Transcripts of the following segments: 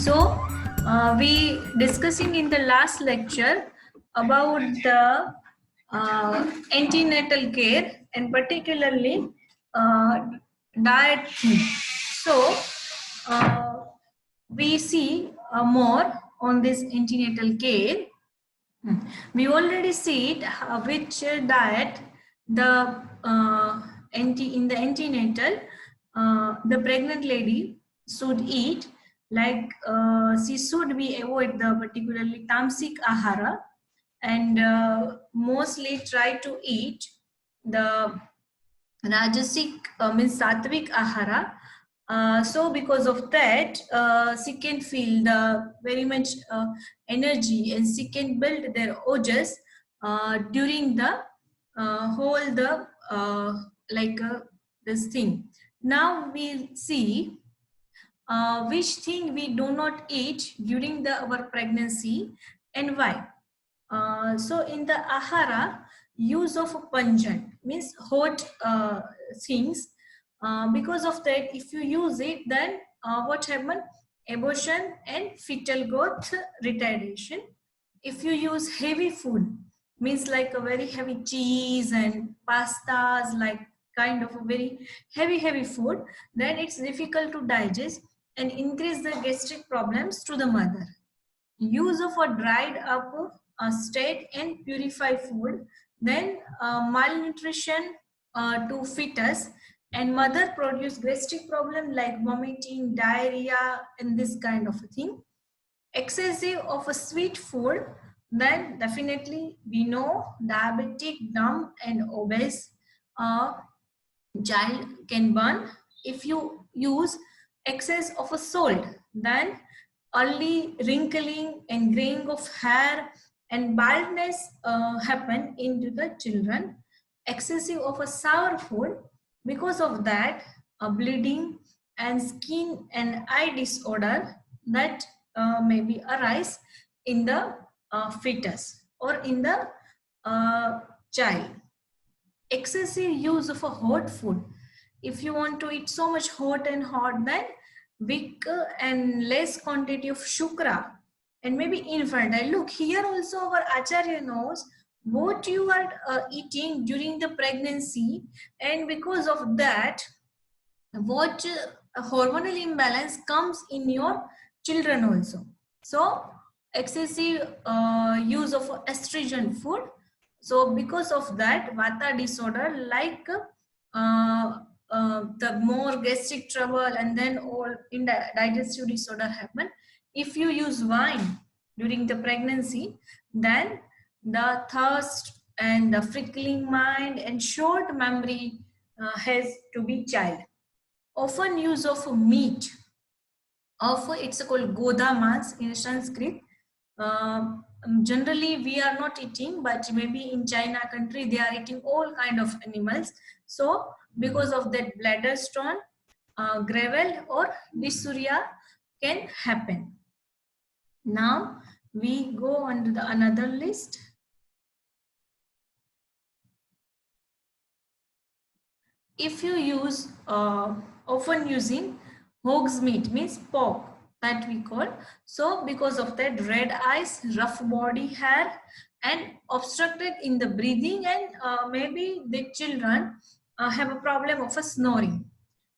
So, we discussing in the last lecture about the antenatal care and particularly diet thing. So, we see more on this antenatal care. We already see it, which diet the in the antenatal the pregnant lady should eat. Like she should be avoid the particularly tamasic ahara and mostly try to eat the rajasic means sattvic ahara. So because of that, she can feel the very much energy and she can build their ojas during the whole the like this thing. Now we see which thing we do not eat during our pregnancy and why. So in the ahara, use of pungent means hot things. Because of that, if you use it, then what happen? Abortion and fetal growth retardation. If you use heavy food, means like a very heavy cheese and pastas, like kind of a very heavy food, then it's difficult to digest and increase the gastric problems to the mother. Use of a dried up state and purified food, then malnutrition to fetus and mother produce gastric problem like vomiting, diarrhea, and this kind of a thing. Excessive of a sweet food, then definitely we know diabetic, dumb, and obese child can burn. If you use excess of a salt, then early wrinkling and graying of hair and baldness happen into the children. Excessive of a sour food, because of that bleeding and skin and eye disorder that maybe arise in the fetus or in the child. Excessive use of a hot food. If you want to eat so much hot and hot, then weak and less quantity of shukra and maybe infantile. Look, here also our Acharya knows what you are eating during the pregnancy, and because of that, what hormonal imbalance comes in your children also. So, excessive use of estrogen food. So because of that, vata disorder like the more gastric trouble and then all in the digestive disorder happen. If you use wine during the pregnancy, then the thirst and the frickling mind and short memory has to be child. Often use of meat of it's called goda mas in Sanskrit. Generally we are not eating, but maybe in China country they are eating all kind of animals. So because of that bladder stone, gravel or dysuria can happen. Now we go on to the another list. If you use often using hog's meat means pork that we call, so because of that red eyes, rough body hair and obstructed in the breathing, and maybe the children have a problem of a snoring.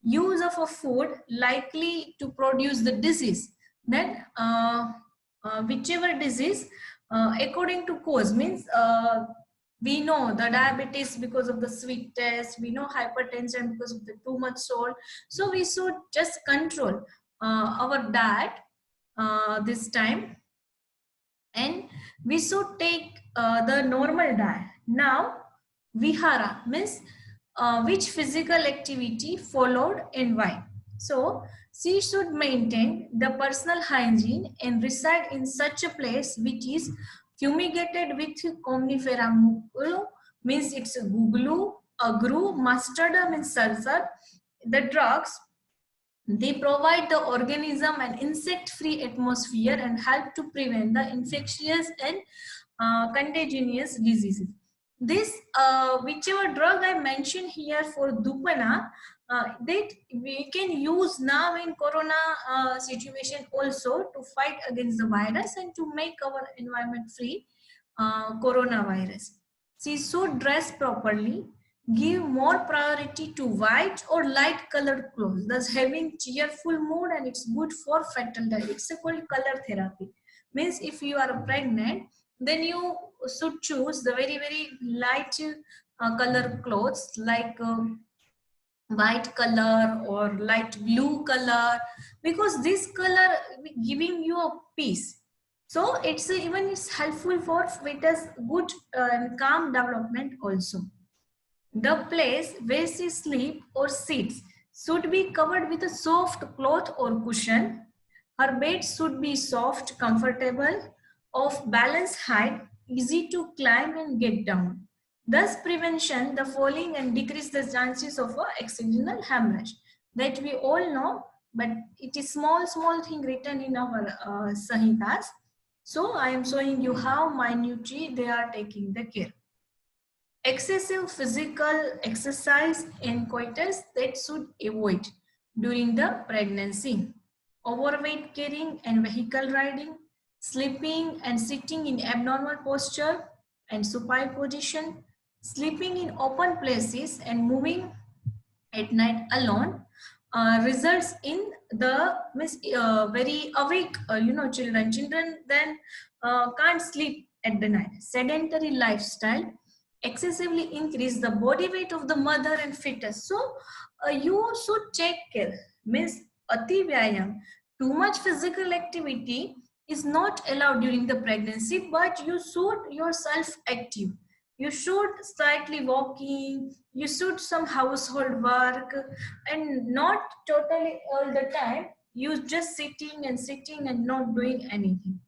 Use of a food likely to produce the disease, then whichever disease according to cause means we know the diabetes because of the sweet test, we know hypertension because of the too much salt. So we should just control our diet this time, and we should take the normal diet. Now vihara means which physical activity followed and why. So she should maintain the personal hygiene and reside in such a place which is fumigated with Comnifera muculo, means it's a guglu, agru, mustard means sulfur. The drugs, they provide the organism an insect-free atmosphere and help to prevent the infectious and contagious diseases. this whichever drug I mentioned here for Dupana, that we can use now in corona situation also to fight against the virus and to make our environment free coronavirus. She should dress properly, give more priority to white or light colored clothes, thus having cheerful mood, and it's good for fetal diet. It's called color therapy. Means if you are pregnant, then you should choose the very light color clothes like white color or light blue color, because this color giving you a peace. So it's even it's helpful for fetus good and calm development also. The place where she sleep or sits should be covered with a soft cloth or cushion. Her bed should be soft, comfortable, of balanced height, easy to climb and get down. Thus, prevention the falling and decrease the chances of a accidental hemorrhage. That we all know, but it is small thing written in our Sahitas. So I am showing you how minutely they are taking the care. Excessive physical exercise in coitus that should avoid during the pregnancy. Overweight carrying and vehicle riding, sleeping and sitting in abnormal posture and supine position, sleeping in open places and moving at night alone results in the very awake children then can't sleep at the night. Sedentary lifestyle excessively increase the body weight of the mother and fetus. So you should take care. Means ati vyayam, too much physical activity is not allowed during the pregnancy, but you should yourself active. You should slightly walking, you should some household work, and not totally all the time you just sitting and not doing anything.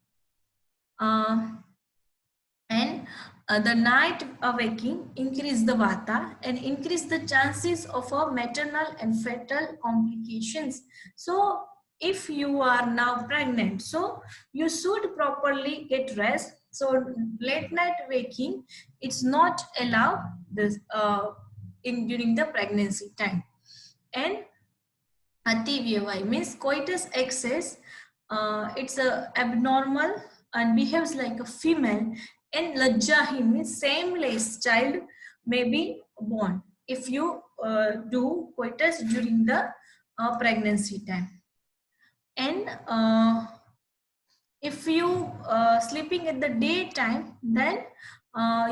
And the night awaking increase the vata and increase the chances of a maternal and fetal complications. So if you are now pregnant, so you should properly get rest. So late night waking, it's not allowed this in during the pregnancy time. And Ativyavai means coitus excess. It's a abnormal and behaves like a female. And lajjahi means shameless child may be born if you do coitus during the pregnancy time. And if you sleeping at the daytime, then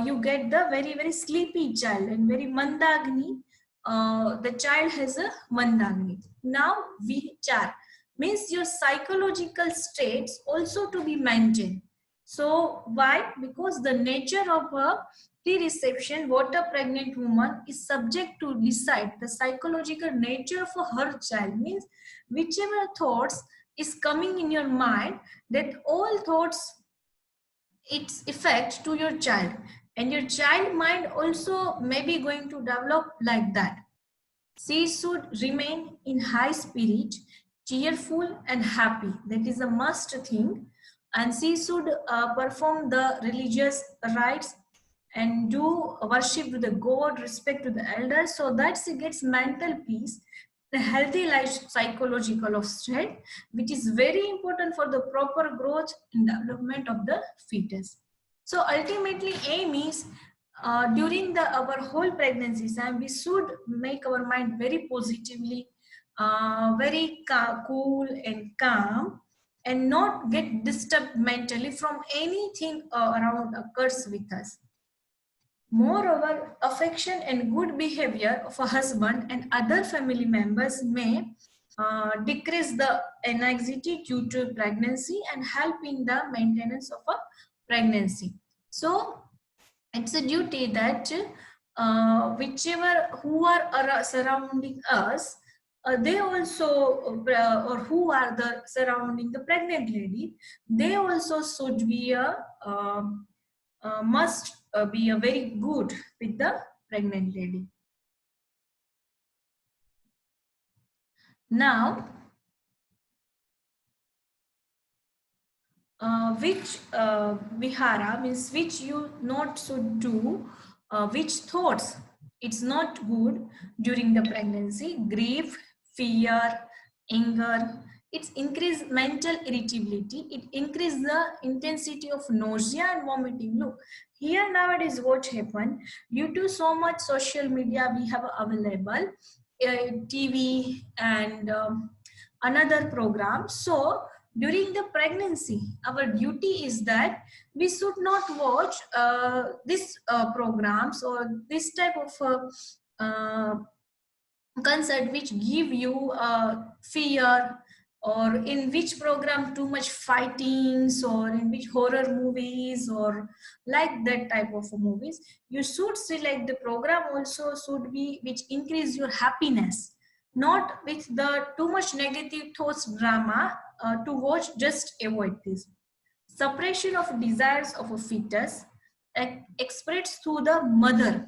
you get the very sleepy child and very mandagni. The child has a mandagni. Now vichar means your psychological states also to be maintained. So why? Because the nature of a pre-reception, what a pregnant woman is subject to decide the psychological nature of her child. Means whichever thoughts is coming in your mind, that all thoughts its effect to your child, and your child mind also may be going to develop like that. She should remain in high spirit, cheerful and happy. That is a must thing. And she should perform the religious rites and do worship to the God, respect to the elders, so that she gets mental peace, the healthy life psychological of strength, which is very important for the proper growth and development of the fetus. So ultimately aim is during our whole pregnancy time, we should make our mind very positively, very cool and calm, and not get disturbed mentally from anything around occurs with us. Moreover, affection and good behavior of a husband and other family members may decrease the anxiety due to pregnancy and help in the maintenance of a pregnancy. So it's a duty that whichever who are surrounding us, they also or who are the surrounding the pregnant lady, they also should be a must be a very good with the pregnant lady. Now which vihara means which you not should do which thoughts it's not good during the pregnancy: grief, fear, anger. It increase mental irritability. It increase the intensity of nausea and vomiting. Look, here nowadays what happened, due to so much social media we have available, TV and another program. So during the pregnancy, our duty is that we should not watch these programs or this type of concert which give you fear, or in which program too much fightings, or in which horror movies or like that type of movies. You should select the program also should be which increase your happiness, not with the too much negative thoughts drama to watch. Just avoid this. Suppression of desires of a fetus expressed through the mother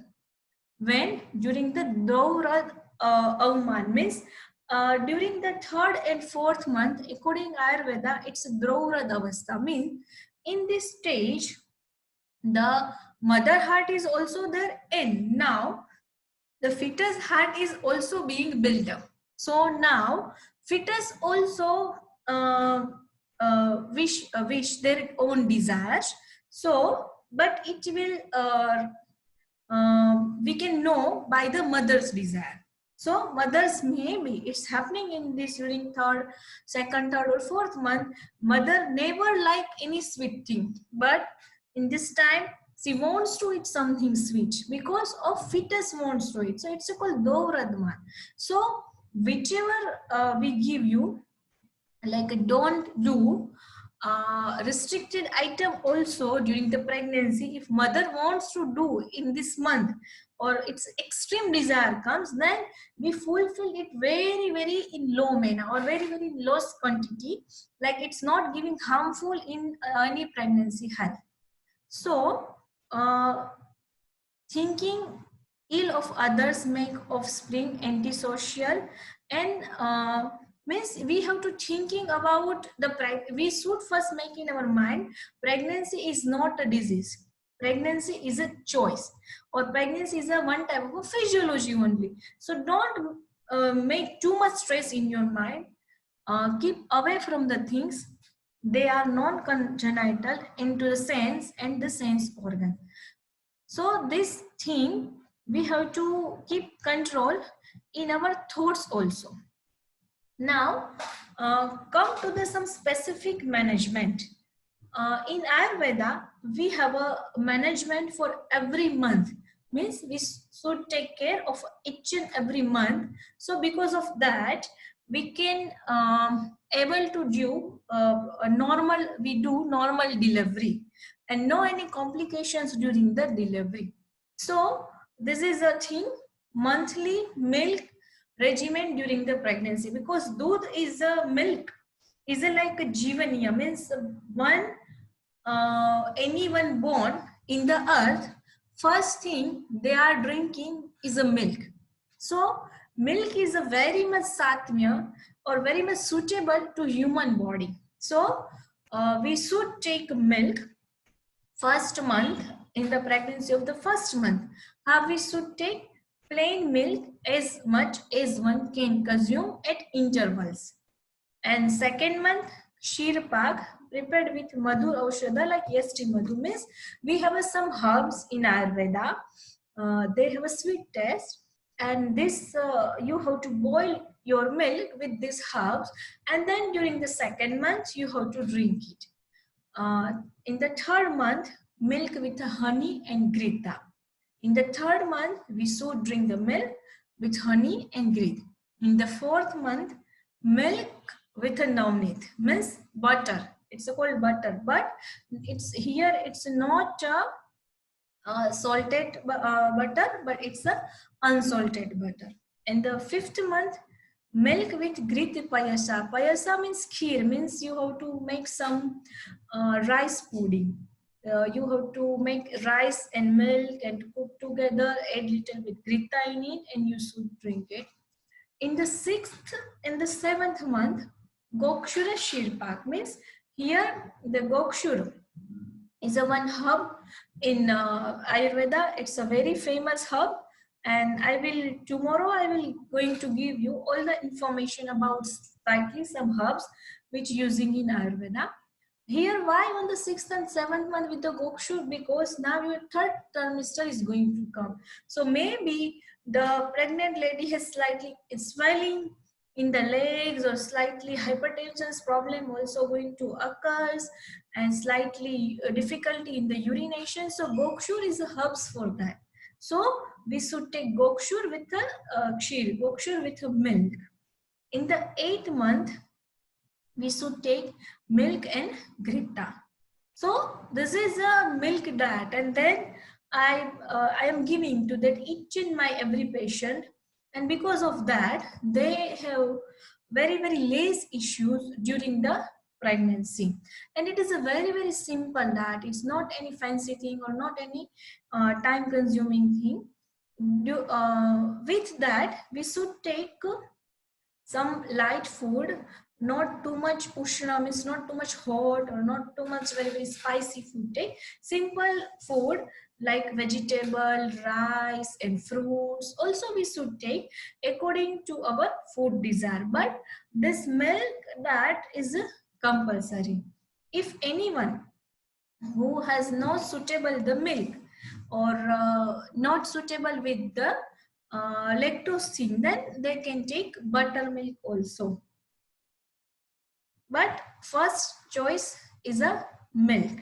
when during the Daurad Avman, means during the third and fourth month, according Ayurveda, it's Daurad Avastha. Means in this stage, the mother heart is also there, and now the fetus heart is also being built up. So now fetus also wish their own desires. So, but it will we can know by the mother's desire. So mothers, maybe it's happening in this during second, third or fourth month, mother never like any sweet thing, but in this time she wants to eat something sweet because of fetus wants to eat. So it's called Dovradman. So whichever we give you, like don't do restricted item also during the pregnancy. If mother wants to do in this month or its extreme desire comes, then we fulfill it very very in low manner or very very low quantity, like it's not giving harmful in any pregnancy health. So thinking ill of others make offspring antisocial, and means we have to thinking about the we should first make in our mind pregnancy is not a disease, pregnancy is a choice, or pregnancy is a one type of a physiology only. So don't make too much stress in your mind. Keep away from the things, they are non-congenital into the sense and the sense organ. So this thing we have to keep control in our thoughts also. Now come to the some specific management. In Ayurveda, we have a management for every month. Means we should take care of each and every month. So because of that, we can able to do a normal, we do normal delivery and no any complications during the delivery. So this is a thing, monthly milk regimen during the pregnancy, because doodh is a milk, is a like a jivaniya, means one anyone born in the earth, first thing they are drinking is a milk. So milk is a very much satmya or very much suitable to human body. So we should take milk first month, in the pregnancy of the first month. How we should take plain milk as much as one can consume at intervals. And second month, Shirpak prepared with Madhu Aushadha, like Yasti Madhu, means we have some herbs in Ayurveda. They have a sweet taste, and this you have to boil your milk with these herbs, and then during the second month you have to drink it. In the third month, milk with honey and grita. In the third month, we should drink the milk with honey and grita. In the fourth month, milk with a navneet, means butter. It's called butter, but it's here. It's not salted butter, but it's a unsalted butter. In the fifth month, milk with grit payasa. Payasa means kheer, means you have to make some rice pudding. You have to make rice and milk and cook together, add little bit grita in it, and you should drink it. In the sixth and the seventh month, Gokshura Shirpak, means here the Gokshura is a one herb in Ayurveda. It's a very famous herb, and tomorrow I will going to give you all the information about slightly some herbs which using in Ayurveda. Here, why on the 6th and 7th month with the Gokshur? Because now your third trimester is going to come. So maybe the pregnant lady has slightly swelling in the legs or slightly hypertension problem also going to occur, and slightly difficulty in the urination. So Gokshur is a herbs for that. So we should take Gokshur with a kshir, Gokshur with a milk. In the 8th month, we should take milk and grita. So this is a milk diet, and then I am giving to that each and my every patient, and because of that they have very less issues during the pregnancy. And it is a very simple diet. It's not any fancy thing or not any time consuming thing. With that we should take some light food, not too much ushna, means not too much hot or not too much very spicy food. Take simple food like vegetable, rice and fruits. Also we should take according to our food desire, but this milk that is compulsory. If anyone who has not suitable the milk or not suitable with the lactose thing, then they can take buttermilk also. But first choice is a milk.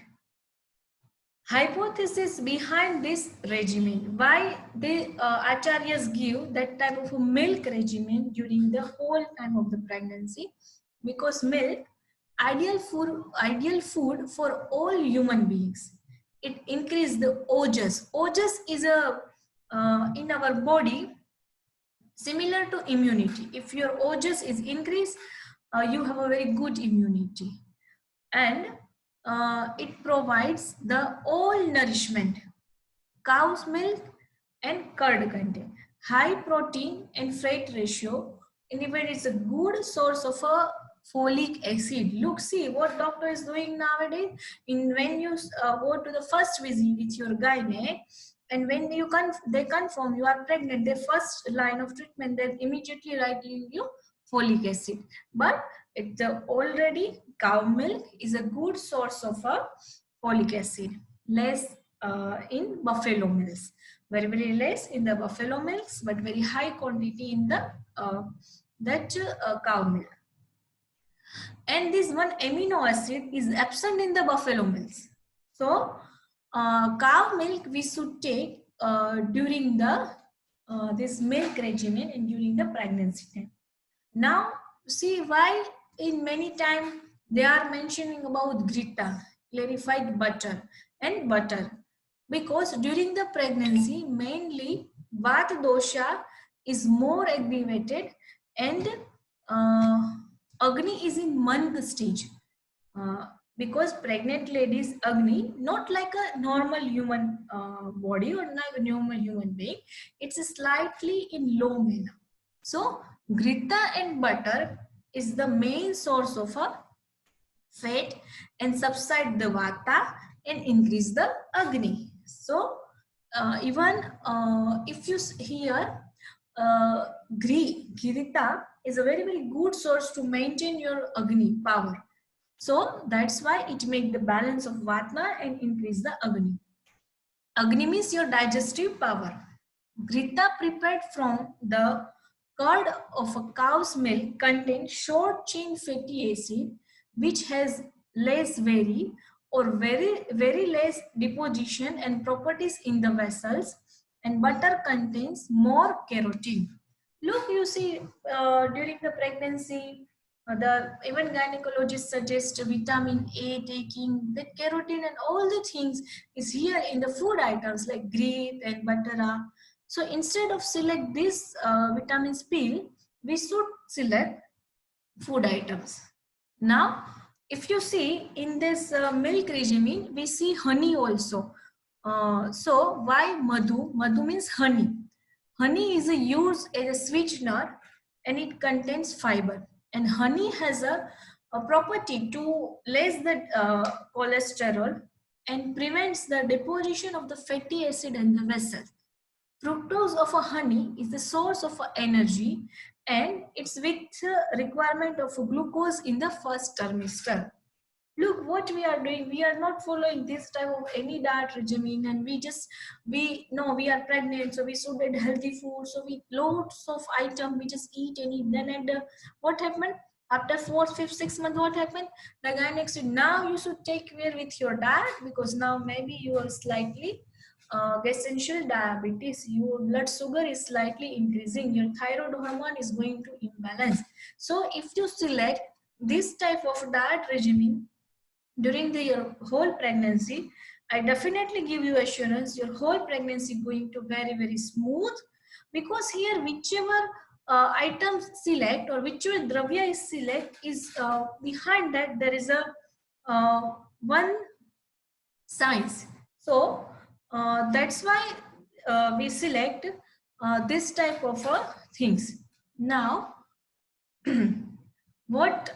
Hypothesis behind this regimen, why the acharyas give that type of a milk regimen during the whole time of the pregnancy? Because milk, ideal food for all human beings. It increases the ojas. Ojas is a in our body similar to immunity. If your ojas is increased, you have a very good immunity, and it provides the all nourishment. Cow's milk and curd contain high protein and fat ratio, and even it's a good source of a folic acid. Look, see what doctor is doing nowadays. When you go to the first visit with your gynae, and when they confirm you are pregnant, their first line of treatment, they immediately write you folic acid. But already cow milk is a good source of a folic acid, less in buffalo milks, very less in the buffalo milks, but very high quantity in the cow milk. And this one amino acid is absent in the buffalo milks. So cow milk we should take during the this milk regimen and during the pregnancy time. Now see why in many times they are mentioning about grita, clarified butter and butter, because during the pregnancy mainly vata dosha is more aggravated, and Agni is in month stage. Because pregnant ladies Agni, not like a normal human body or like a normal human being, it's slightly in low manner. So grita and butter is the main source of a fat and subside the vata and increase the Agni. So even if you hear Girita is a very good source to maintain your Agni power. So that's why it make the balance of Vata and increase the Agni. Agni means your digestive power. Grita prepared from the curd of a cow's milk contains short chain fatty acid, which has less very less deposition and properties in the vessels, and butter contains more carotene. Look, you see during the pregnancy, the even gynecologists suggest vitamin A taking, the carotene and all the things is here in the food items like grape and butter. So instead of select this vitamins pill, we should select food items. Now, if you see in this milk regimen, we see honey also. So why madhu? Madhu means honey. Honey is used as a sweetener and it contains fiber. And honey has a property to less the cholesterol and prevents the deposition of the fatty acid in the vessel. Fructose of a honey is the source of energy, and it's with requirement of glucose in the first trimester. Look what we are doing. We are not following this type of any diet regimen, and we know we are pregnant, so we should eat healthy food, so we loads of item we just eat and eat. Then and what happened after 4th 5th 6th month? What happened? The gynec said now you should take care with your diet, because now maybe you are slightly essential diabetes, your blood sugar is slightly increasing, your thyroid hormone is going to imbalance. So if you select this type of diet regimen during your whole pregnancy, I definitely give you assurance your whole pregnancy going to very smooth, because here whichever items select or whichever dravya is select is behind that there is a one science. So that's why we select this type of things. Now what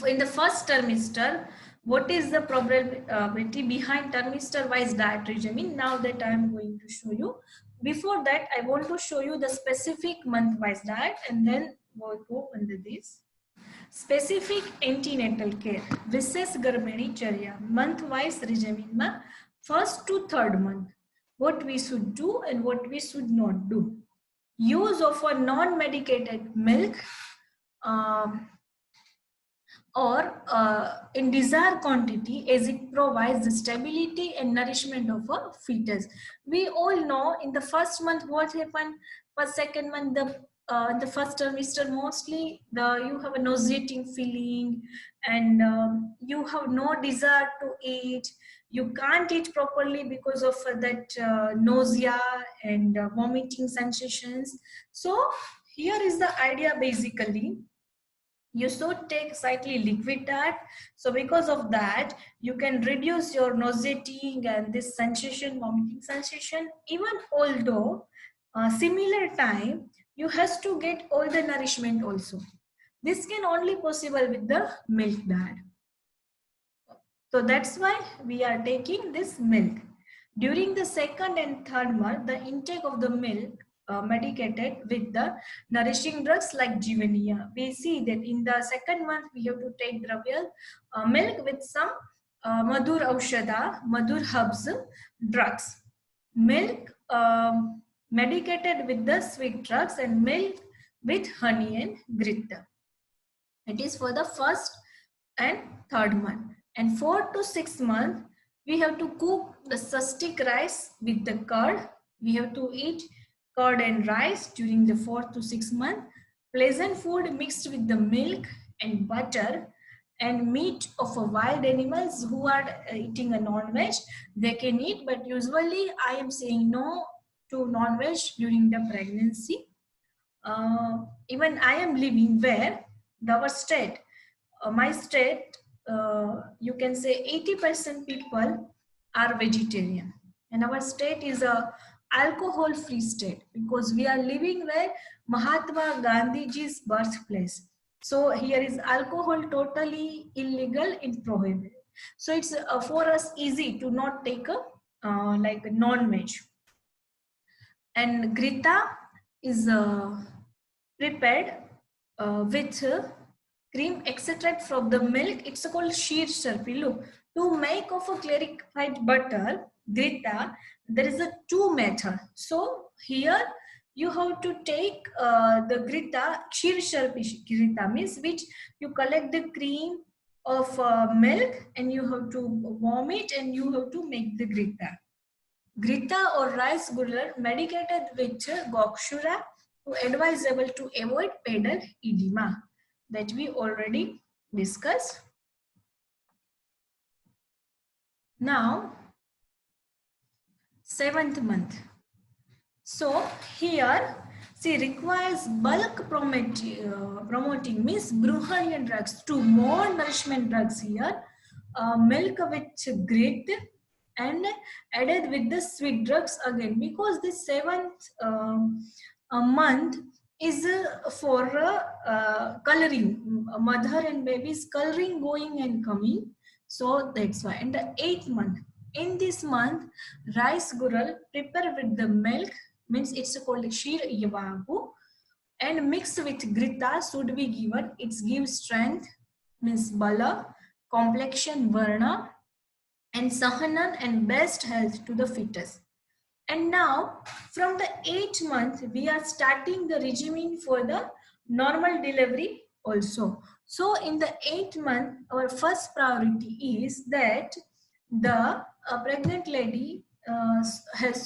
in the first trimester, what is the probability behind trimester wise diet regimen? Now that I am going to show you. Before that, I want to show you the specific month wise diet, and then we'll go under this. Specific antenatal care, विशेष गर्भिणी चर्या, month wise regimen में first to third month, what we should do and what we should not do. Use of a non-medicated milk or in desired quantity, as it provides the stability and nourishment of a fetus. We all know in the first month what happened. For second month, the first trimester, mostly you have a nauseating feeling, and you have no desire to eat. You can't eat properly because of that nausea and vomiting sensations. So here is the idea basically. You should take slightly liquid diet. So because of that, you can reduce your nauseating and this sensation, vomiting sensation, even although similar time, you has to get all the nourishment also. This can only possible with the milk diet. So that's why we are taking this milk. During the second and third month, the intake of the milk medicated with the nourishing drugs like Jivania. We see that in the second month, we have to take Dravyal milk with some Madhur Aushadha, Madhur herbs drugs. Milk medicated with the sweet drugs, and milk with honey and grita. It is for the first and third month. And 4 to 6 months, we have to cook the sustic rice with the curd. We have to eat curd and rice during the 4th to 6th month. Pleasant food mixed with the milk and butter and meat of a wild animals who are eating a non-veg, they can eat, but usually I am saying no to non-veg during the pregnancy. Even I am living where our state, my state, you can say 80% people are vegetarian, and our state is a alcohol free state because we are living where Mahatma Gandhiji's birthplace. So here is alcohol totally illegal and prohibited. So it's for us easy to not take a like a non-veg. And grita is prepared with cream extract from the milk. It's called sheer sharpie. Look, to make of a clarified butter, grita, there is a two method. So here you have to take the grita, sheer sharpie grita means which you collect the cream of milk and you have to warm it and you have to make the grita. Grita or rice gullar medicated with goksura to advisable to avoid pedal edema that we already discussed. Now, 7th month. So here, she requires bulk promoting means Bruhanian drugs, two more nourishment drugs here, milk with grit and added with the sweet drugs again, because the 7th month is for coloring, mother and baby's coloring going and coming. So that's why. And the 8th month, in this month, rice gural prepare with the milk, means it's called shir yawagu, and mixed with grita should be given. It gives strength, means bala, complexion, varna, and sahanan and best health to the fetus. And now from the 8th month, we are starting the regimen for the normal delivery also. So in the 8th month, our first priority is that the pregnant lady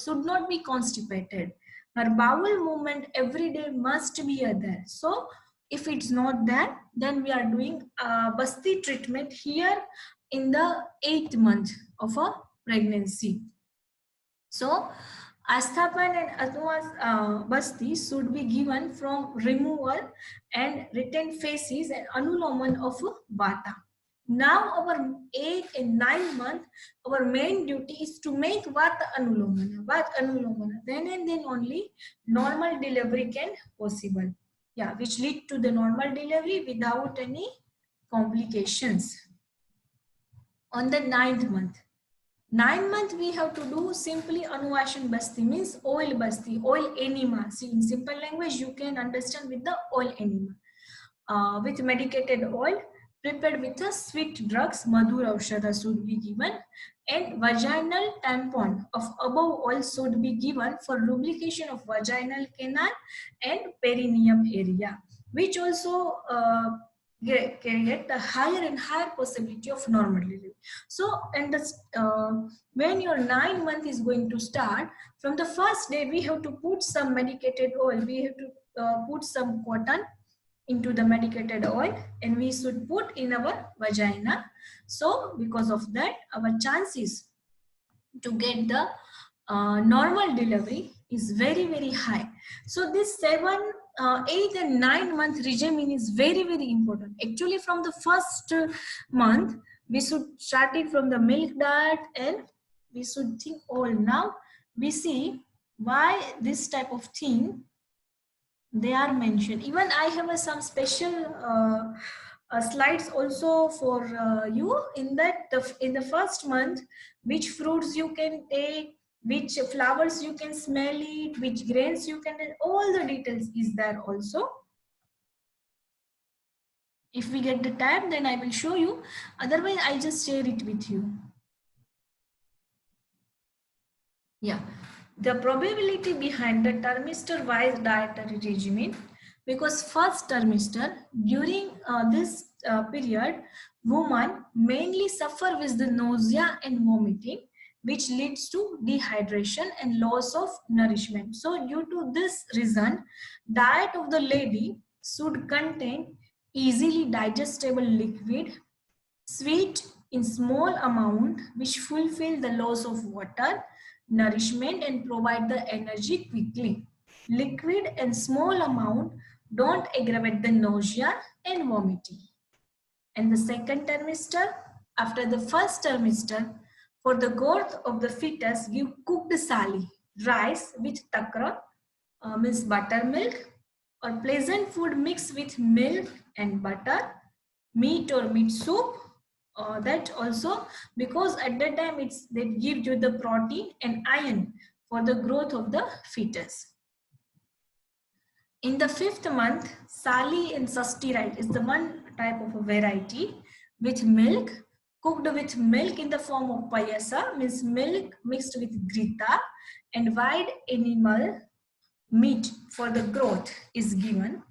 should not be constipated. Her bowel movement every day must be there. So if it's not there, then we are doing Basti treatment here in the 8th month of a pregnancy. So Asthapan and Basti should be given from removal and retained faces and anuloman of Vata. Now our 8th and 9th month, our main duty is to make Vata Anulomana. Vata Anulomana. Then and then only normal delivery can possible. Yeah, which lead to the normal delivery without any complications. On the 9th month, 9 month we have to do simply Anuvashan Basti, means oil Basti, oil enema. See, in simple language you can understand with the oil enema. With medicated oil prepared with a sweet drugs, Madhur Aushadha should be given, and vaginal tampon of above oil should be given for lubrication of vaginal canal and perineum area, which also get the higher and higher possibility of normal delivery. So, and when your 9 month is going to start, from the first day we have to put some medicated oil, we have to put some cotton into the medicated oil, and we should put in our vagina. So because of that, our chances to get the normal delivery is very, very high. So this 7, 8 and 9 month regimen is very, very important. Actually from the first month, we should start it from the milk diet, and we should think all. Now we see why this type of thing they are mentioned. Even I have some special slides also for you, in that in the first month, which fruits you can take, which flowers you can smell it, which grains you can, all the details is there also. If we get the time, then I will show you. Otherwise, I just share it with you. Yeah, the probability behind the trimester-wise dietary regimen, because first trimester, during this period, women mainly suffer with the nausea and vomiting, which leads to dehydration and loss of nourishment. So due to this reason, diet of the lady should contain easily digestible liquid, sweet in small amount, which fulfill the loss of water, nourishment, and provide the energy quickly. Liquid and small amount don't aggravate the nausea and vomiting. And the second trimester, after the first trimester, for the growth of the fetus, give cooked sali, rice with takra, means buttermilk, or pleasant food mixed with milk and butter, meat or meat soup. That also, because at that time they give you the protein and iron for the growth of the fetus. In the 5th month, sali and sasti rice is the one type of a variety with milk, cooked with milk in the form of payasa, means milk mixed with grita, and white animal meat for the growth is given.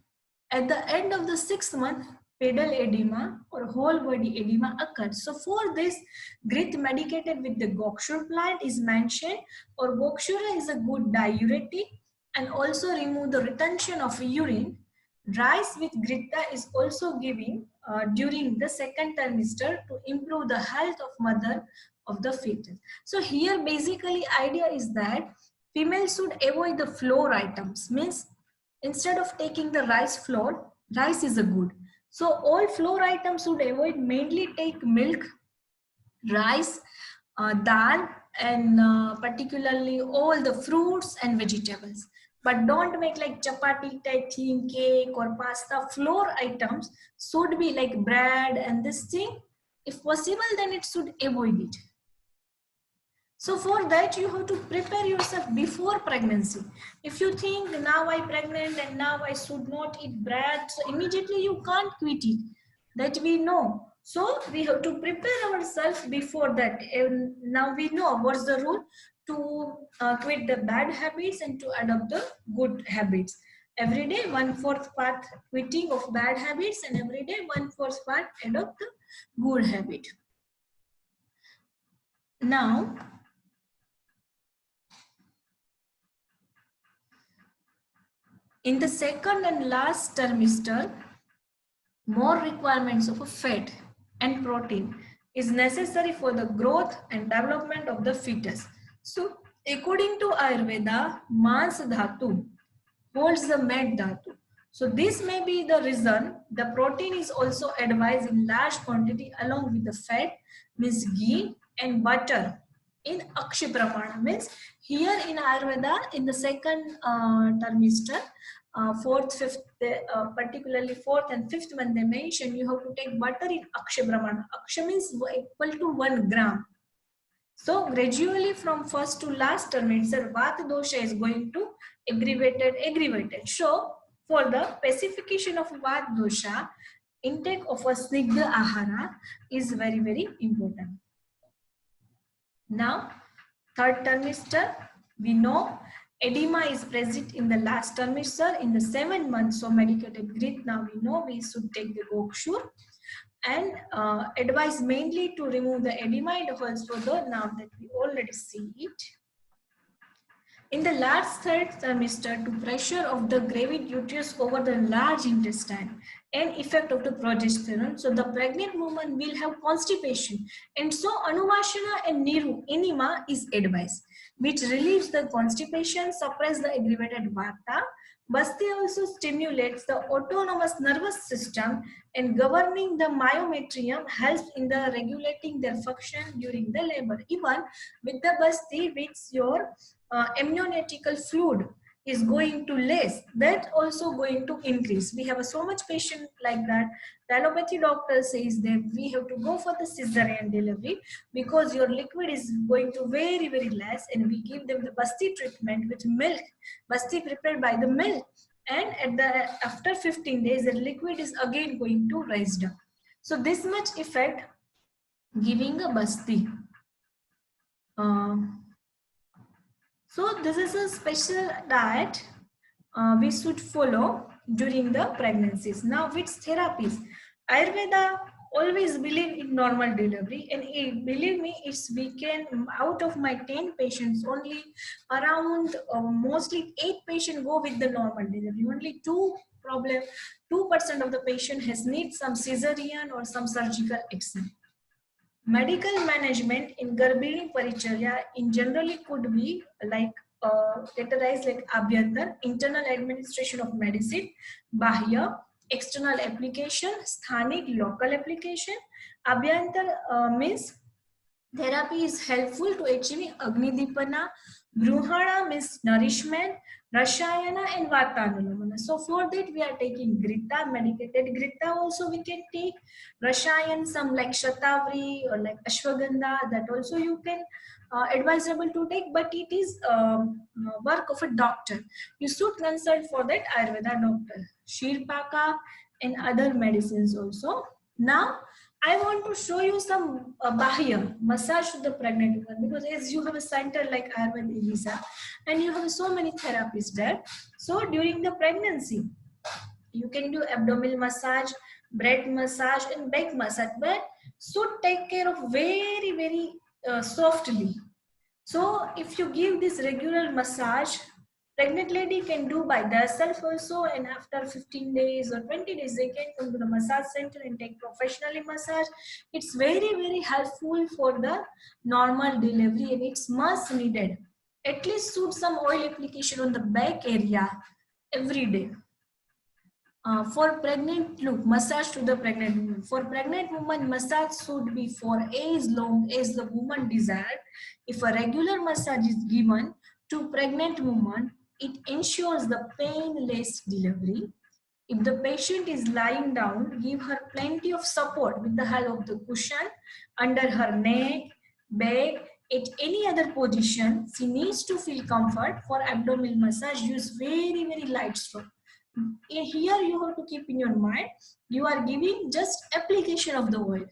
At the end of the 6th month, pedal edema or whole body edema occurs. So for this, grit medicated with the gokshur plant is mentioned, or gokshura is a good diuretic and also remove the retention of urine. Rice with grita is also given during the 2nd trimester to improve the health of mother of the fetus. So here basically idea is that females should avoid the flour items, means instead of taking the rice flour, rice is a good. So all flour items should avoid, mainly take milk, rice, dal, and particularly all the fruits and vegetables. But don't make like chapati type thing, cake or pasta. Flour items should be like bread, and this thing If possible, then it should avoid it. So for that, you have to prepare yourself before pregnancy. If you think now I'm pregnant and now I should not eat bread, so immediately you can't quit it. That we know. So we have to prepare ourselves before that. And now we know what's the rule to quit the bad habits and to adopt the good habits. Every day, 1/4 part quitting of bad habits, and every day 1/4 part adopt the good habit. Now, in the second and last trimester, more requirements of fat and protein is necessary for the growth and development of the fetus. So, according to Ayurveda, Mans Dhatu holds the Med Dhatu. So, this may be the reason the protein is also advised in large quantity along with the fat, means ghee and butter in Akshi Pramana, means here in Ayurveda in the second trimester, fourth, fifth, particularly fourth and fifth month they mention you have to take butter in Akshay Brahmana. Akshay means equal to 1 gram. So gradually from first to last trimester, Vata dosha is going to aggravated. So for the pacification of Vata dosha, intake of a Snigdha Ahara is very, very important. Now, third trimester, we know edema is present in the last trimester in the 7 months. So medicated grit, now we know we should take the Gokshure and advise mainly to remove the edema and also the, now that we already see it. In the last third trimester, to pressure of the gravid uterus over the large intestine and effect of the progesterone. So the pregnant woman will have constipation, and so Anuvashana and Niru enema is advised, which relieves the constipation, suppress the aggravated vata. Basti also stimulates the autonomous nervous system and governing the myometrium, helps in the regulating their function during the labor. Even with the Basti, which your amniotical fluid is going to less, that also going to increase. We have so much patient like that. The allopathy doctor says that we have to go for the cesarean delivery because your liquid is going to very, very less, and we give them the Basti treatment with milk, Basti prepared by the milk, and at the after 15 days the liquid is again going to rise down. So this much effect giving a Basti. So this is a special diet we should follow during the pregnancies. Now, which therapies? Ayurveda always believe in normal delivery, and believe me, it's we can, out of my 10 patients, only around mostly 8 patients go with the normal delivery. Only 2% of the patient has need some cesarean or some surgical action. Medical management in Garbhini Paricharya in generally could be like categorized like Abhyantar, internal administration of medicine, Bahya, external application, Sthanik, local application. Abhyantar means therapy is helpful to achieving Agnidipana. Bruhana means nourishment, Rashayana and Vatanulamana. So for that we are taking Grita, medicated Grita also we can take. Rashayan, some like Shatavari or like Ashwagandha, that also you can advisable to take, but it is work of a doctor. You should consult for that Ayurveda doctor. Shirpaka and other medicines also. Now I want to show you some Bahya massage to the pregnant woman, because as you have a center like Ayurveda Visa and you have so many therapists there. So during the pregnancy, you can do abdominal massage, breast massage and back massage, but should take care of very, very softly. So if you give this regular massage, pregnant lady can do by themselves also, and after 15 days or 20 days they can come to the massage center and take professionally massage. It's very, very helpful for the normal delivery, and it's much needed. At least should some oil application on the back area every day. For pregnant, look, massage to the pregnant woman. For pregnant woman, massage should be for as long as the woman desired. If a regular massage is given to pregnant woman, it ensures the painless delivery. If the patient is lying down, give her plenty of support with the help of the cushion under her neck, back, at any other position. She needs to feel comfort. For abdominal massage, use very, very light stroke. Here you have to keep in your mind, you are giving just application of the oil.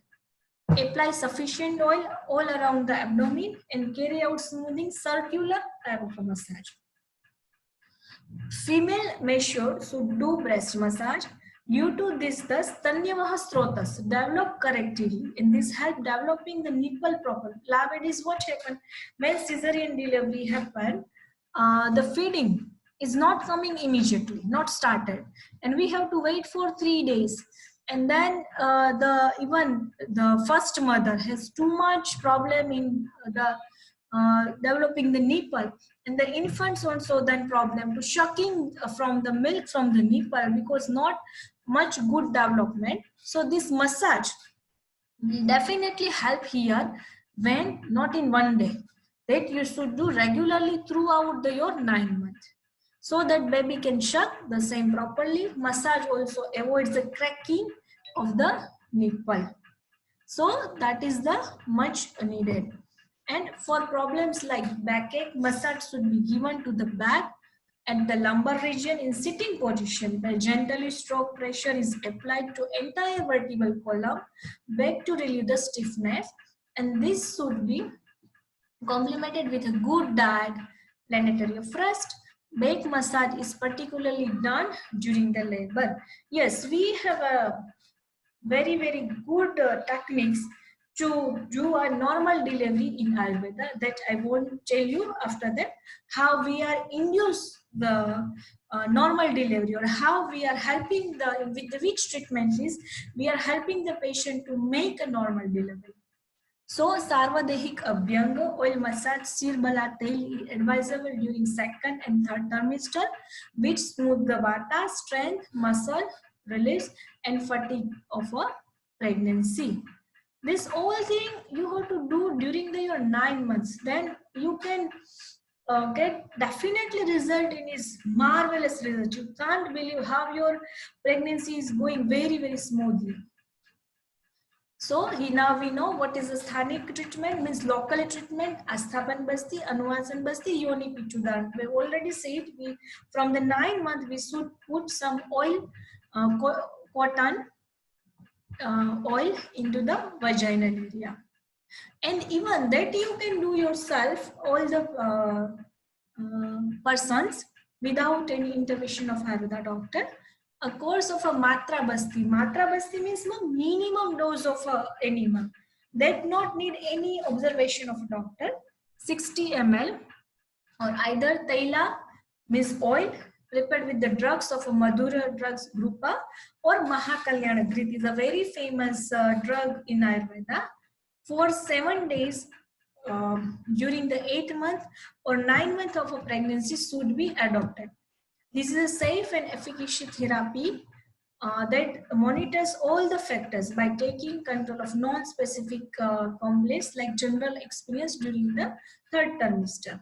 Apply sufficient oil all around the abdomen and carry out smoothing circular type of a massage. Female should do breast massage. Due to this, the Stanyavaha Strotas develop correctly, and this help developing the nipple properly. Nowadays, what happened when cesarean delivery happened? The feeding is not coming immediately, not started, and we have to wait for 3 days. And then even the first mother has too much problem in the developing the nipple, and the infants also then problem to sucking from the milk from the nipple because not much good development. So this massage will definitely help here, when not in one day, that you should do regularly throughout your 9 months, so that baby can suck the same properly. Massage also avoids the cracking of the nipple, so that is the much needed. And for problems like backache, massage should be given to the back at the lumbar region in sitting position, where gently stroke pressure is applied to entire vertebral column back to relieve the stiffness. And this should be complemented with a good diet. Planetary of rest. Back massage is particularly done during the labor. Yes, we have a very, very good techniques to do a normal delivery in Ayurveda, that I won't tell you after that, how we are induce the normal delivery, or how we are helping with the which treatment is we are helping the patient to make a normal delivery. So Sarvadehik Abhyanga oil massage Sirbala tail is advisable during second and third trimester, which smooth the vata, strength, muscle release, and fatigue of a pregnancy. This whole thing you have to do during your 9 months. Then you can get definitely result in is marvelous result. You can't believe how your pregnancy is going very, very smoothly. So now we know what is the sthanic treatment, means local treatment, Asthapan Basti, Anuvasan Basti, Yoni Pichudan. We already said from the 9 months we should put some oil, cotton oil into the vaginal area. And even that you can do yourself, all the persons, without any intervention of Ayurveda doctor. A course of a Matra Basti. Matra Basti means the minimum dose of enema. That not need any observation of a doctor. 60 ml, or either Taila means oil prepared with the drugs of a Madhura drugs Grupa, or Mahakalyana Grit is a very famous drug in Ayurveda. For 7 days during the 8th month or 9th month of a pregnancy should be adopted. This is a safe and efficacious therapy that monitors all the factors by taking control of non-specific complaints like general experience during the 3rd trimester.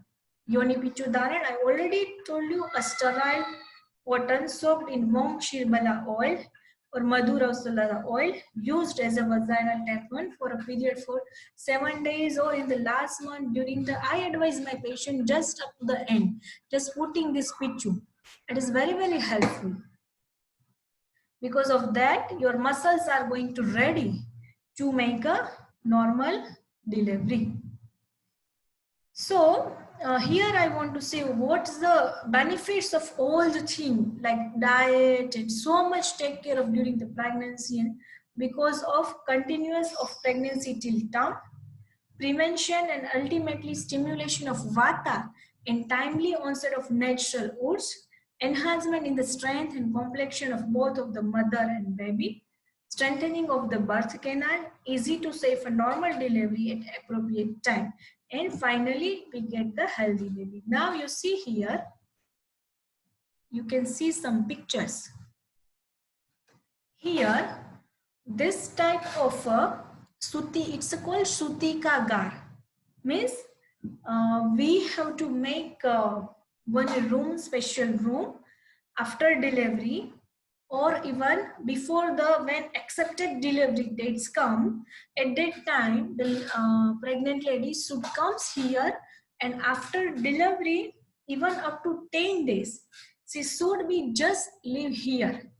Yoni Pichudaran, I already told you, a sterile cotton soaked in warm Shirbala oil or Madhura oil used as a vaginal tampon for a period for 7 days, or in the last month during the, I advise my patient just up to the end, just putting this pichu. It is very, very helpful. Because of that, your muscles are going to ready to make a normal delivery. So here I want to say what's the benefits of all the things like diet and so much take care of during the pregnancy, and because of continuous of pregnancy till term, prevention and ultimately stimulation of vata and timely onset of natural oats, enhancement in the strength and complexion of both of the mother and baby, strengthening of the birth canal, easy to safe a normal delivery at appropriate time, and finally we get the healthy baby. Now you see here, you can see some pictures. Here, this type of a suti, it's called sutika gar, means we have to make one room, special room after delivery. or even before the when accepted delivery dates come, at that time the pregnant lady should comes here, and after delivery even up to 10 days she should be just live here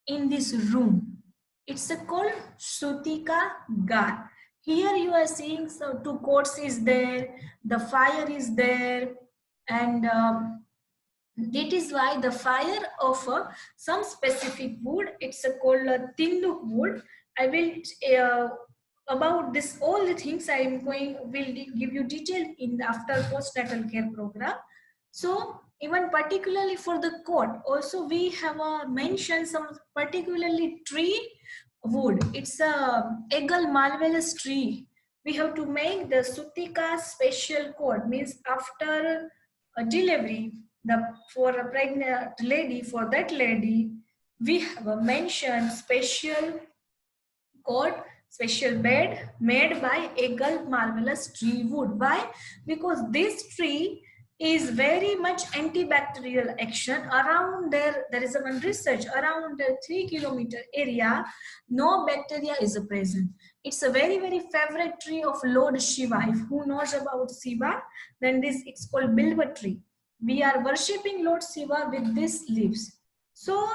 in this room. It's a called Sutika Gar. Here you are seeing so two courts is there, the fire is there, and that is why the fire of some specific wood, it's called a tinduk wood. I will about this all the things I am going will give you detail in the after postnatal care program. So even particularly for the court, also we have mentioned some particularly tree wood. It's a Egal Malvelus tree. We have to make the Sutika special coat, means after a delivery, the for a pregnant lady, for that lady, we have a mentioned special coat, special bed made by Egal Marvelous tree wood. Why? Because this tree is very much antibacterial action. Around there is a one research around the 3 kilometer area, no bacteria is present. It's a very favorite tree of Lord Shiva. If who knows about Shiva, then this it's called Bilva tree. We are worshipping Lord Shiva with these leaves. So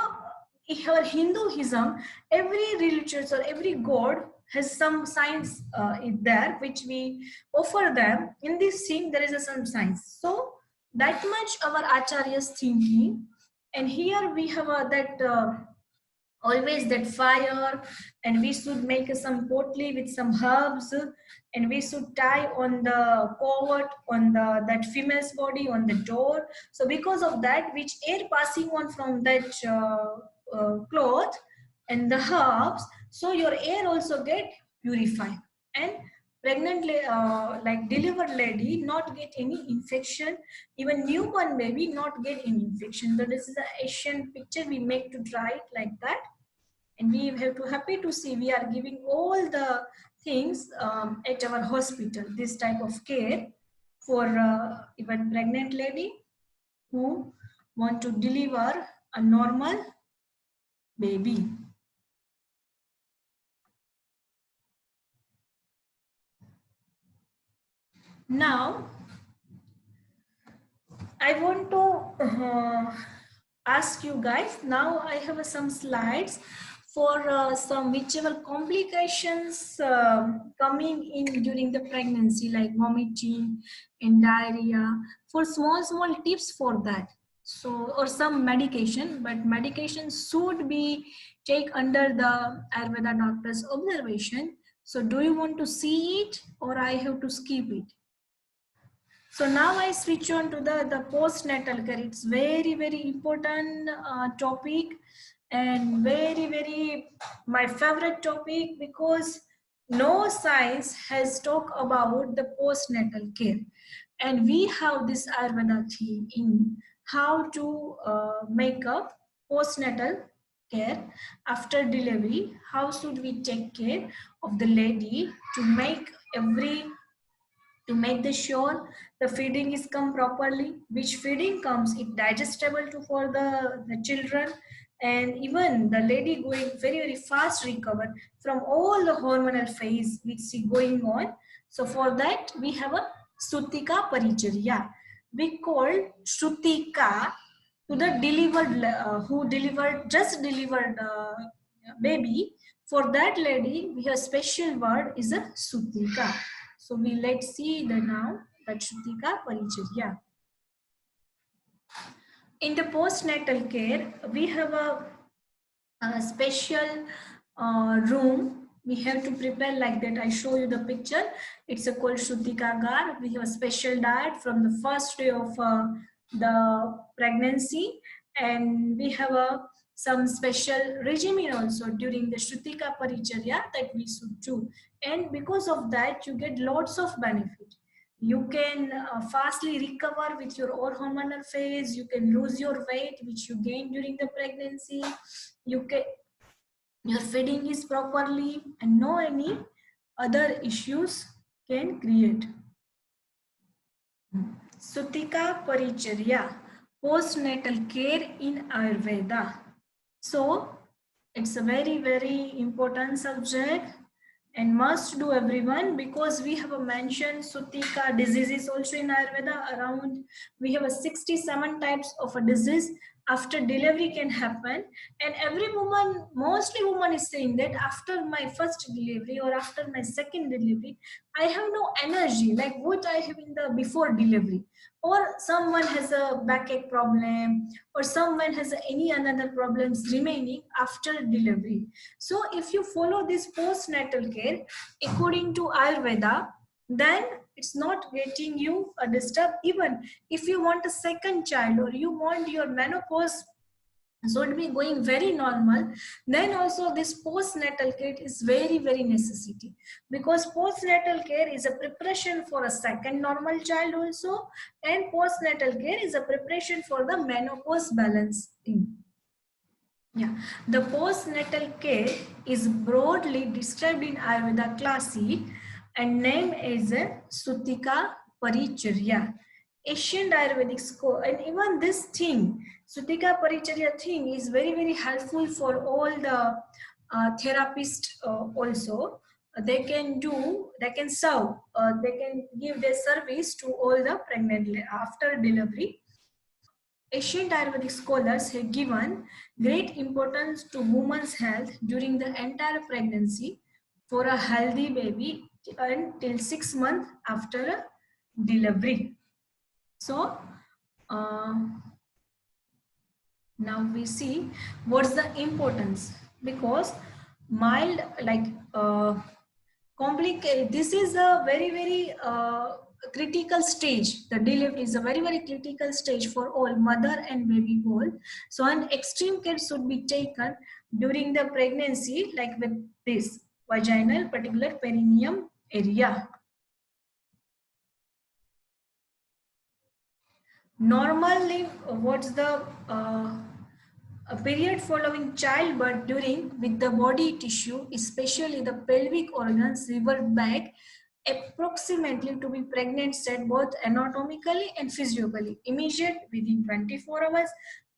here Hinduism, every religion or every god has some signs there which we offer them. In this thing there is some signs. So that much our acharyas thinking, and here we have that always that fire, and we should make some potli with some herbs, and we should tie on the covert on the that female's body on the door. So because of that, which air passing on from that cloth and the herbs, so your air also get purified, and pregnant like delivered lady not get any infection, even newborn baby not get any infection. So this is an Asian picture we make to try it like that, and we have to happy to see we are giving all the things at our hospital, this type of care for even pregnant lady who want to deliver a normal baby. Now I want to ask you guys, now I have some slides for some whichever complications coming in during the pregnancy, like vomiting and diarrhea, for small tips for that. So, or some medication, but medication should be take under the Ayurveda doctor's observation. So do you want to see it or I have to skip it? So now I switch on to the postnatal care. It's very important topic, and very my favorite topic, because no science has talked about the postnatal care. And we have this Ayurveda theme in how to make up postnatal care after delivery. How should we take care of the lady to make the sure the feeding is come properly, which feeding comes it digestible to for the children, and even the lady going very fast recover from all the hormonal phase which is going on. So for that we have a Sutika Paricharya. We call Sutika to the delivered who delivered just delivered baby. For that lady we have special word is a Sutika. So we let's see the now that Shrutika Paricharya. In the postnatal care, we have a special room. We have to prepare like that. I show you the picture. It's a called Shrutika Gar. We have a special diet from the first day of the pregnancy, and we have some special regimen also during the Shrutika Paricharya that we should do. And because of that, you get lots of benefit. You can fastly recover with your hormonal phase. You can lose your weight which you gained during the pregnancy. You can your feeding is properly, and no any other issues can create. Sutika Paricharya, postnatal care in Ayurveda. So It's a very, very important subject and must do everyone, because we have a mentioned Sutika diseases also in Ayurveda. Around we have a 67 types of a disease after delivery can happen, and every woman, mostly woman, is saying that after my first delivery or after my second delivery, I have no energy like what I have in the before delivery, or someone has a backache problem, or someone has any another problems remaining after delivery. So if you follow this postnatal care according to Ayurveda, then it's not getting you a disturb. Even if you want a second child or you want your menopause so it be going very normal, then also this postnatal care is very, very necessity, because postnatal care is a preparation for a second normal child also, and postnatal care is a preparation for the menopause balancing. Yeah, the postnatal care is broadly described in Ayurveda classic and named as a Sutika Paricharya. Ancient Ayurvedic school, and even this thing, Sutika Paricharya thing, is very, very helpful for all the therapists also. They can do, they can serve, they can give their service to all the pregnant after delivery. Ancient Ayurvedic scholars have given great importance to women's health during the entire pregnancy for a healthy baby until 6 months after delivery. So, uh, now we see what's the importance, because mild like complicated, this is a very, very critical stage. The delivery is a very, very critical stage for all mother and baby both. So an extreme care should be taken during the pregnancy, like with this vaginal particular perineum area. Normally, what's the a period following childbirth during with the body tissue, especially the pelvic organs, revert back approximately to be pregnant state, both anatomically and physiologically, immediate within 24 hours,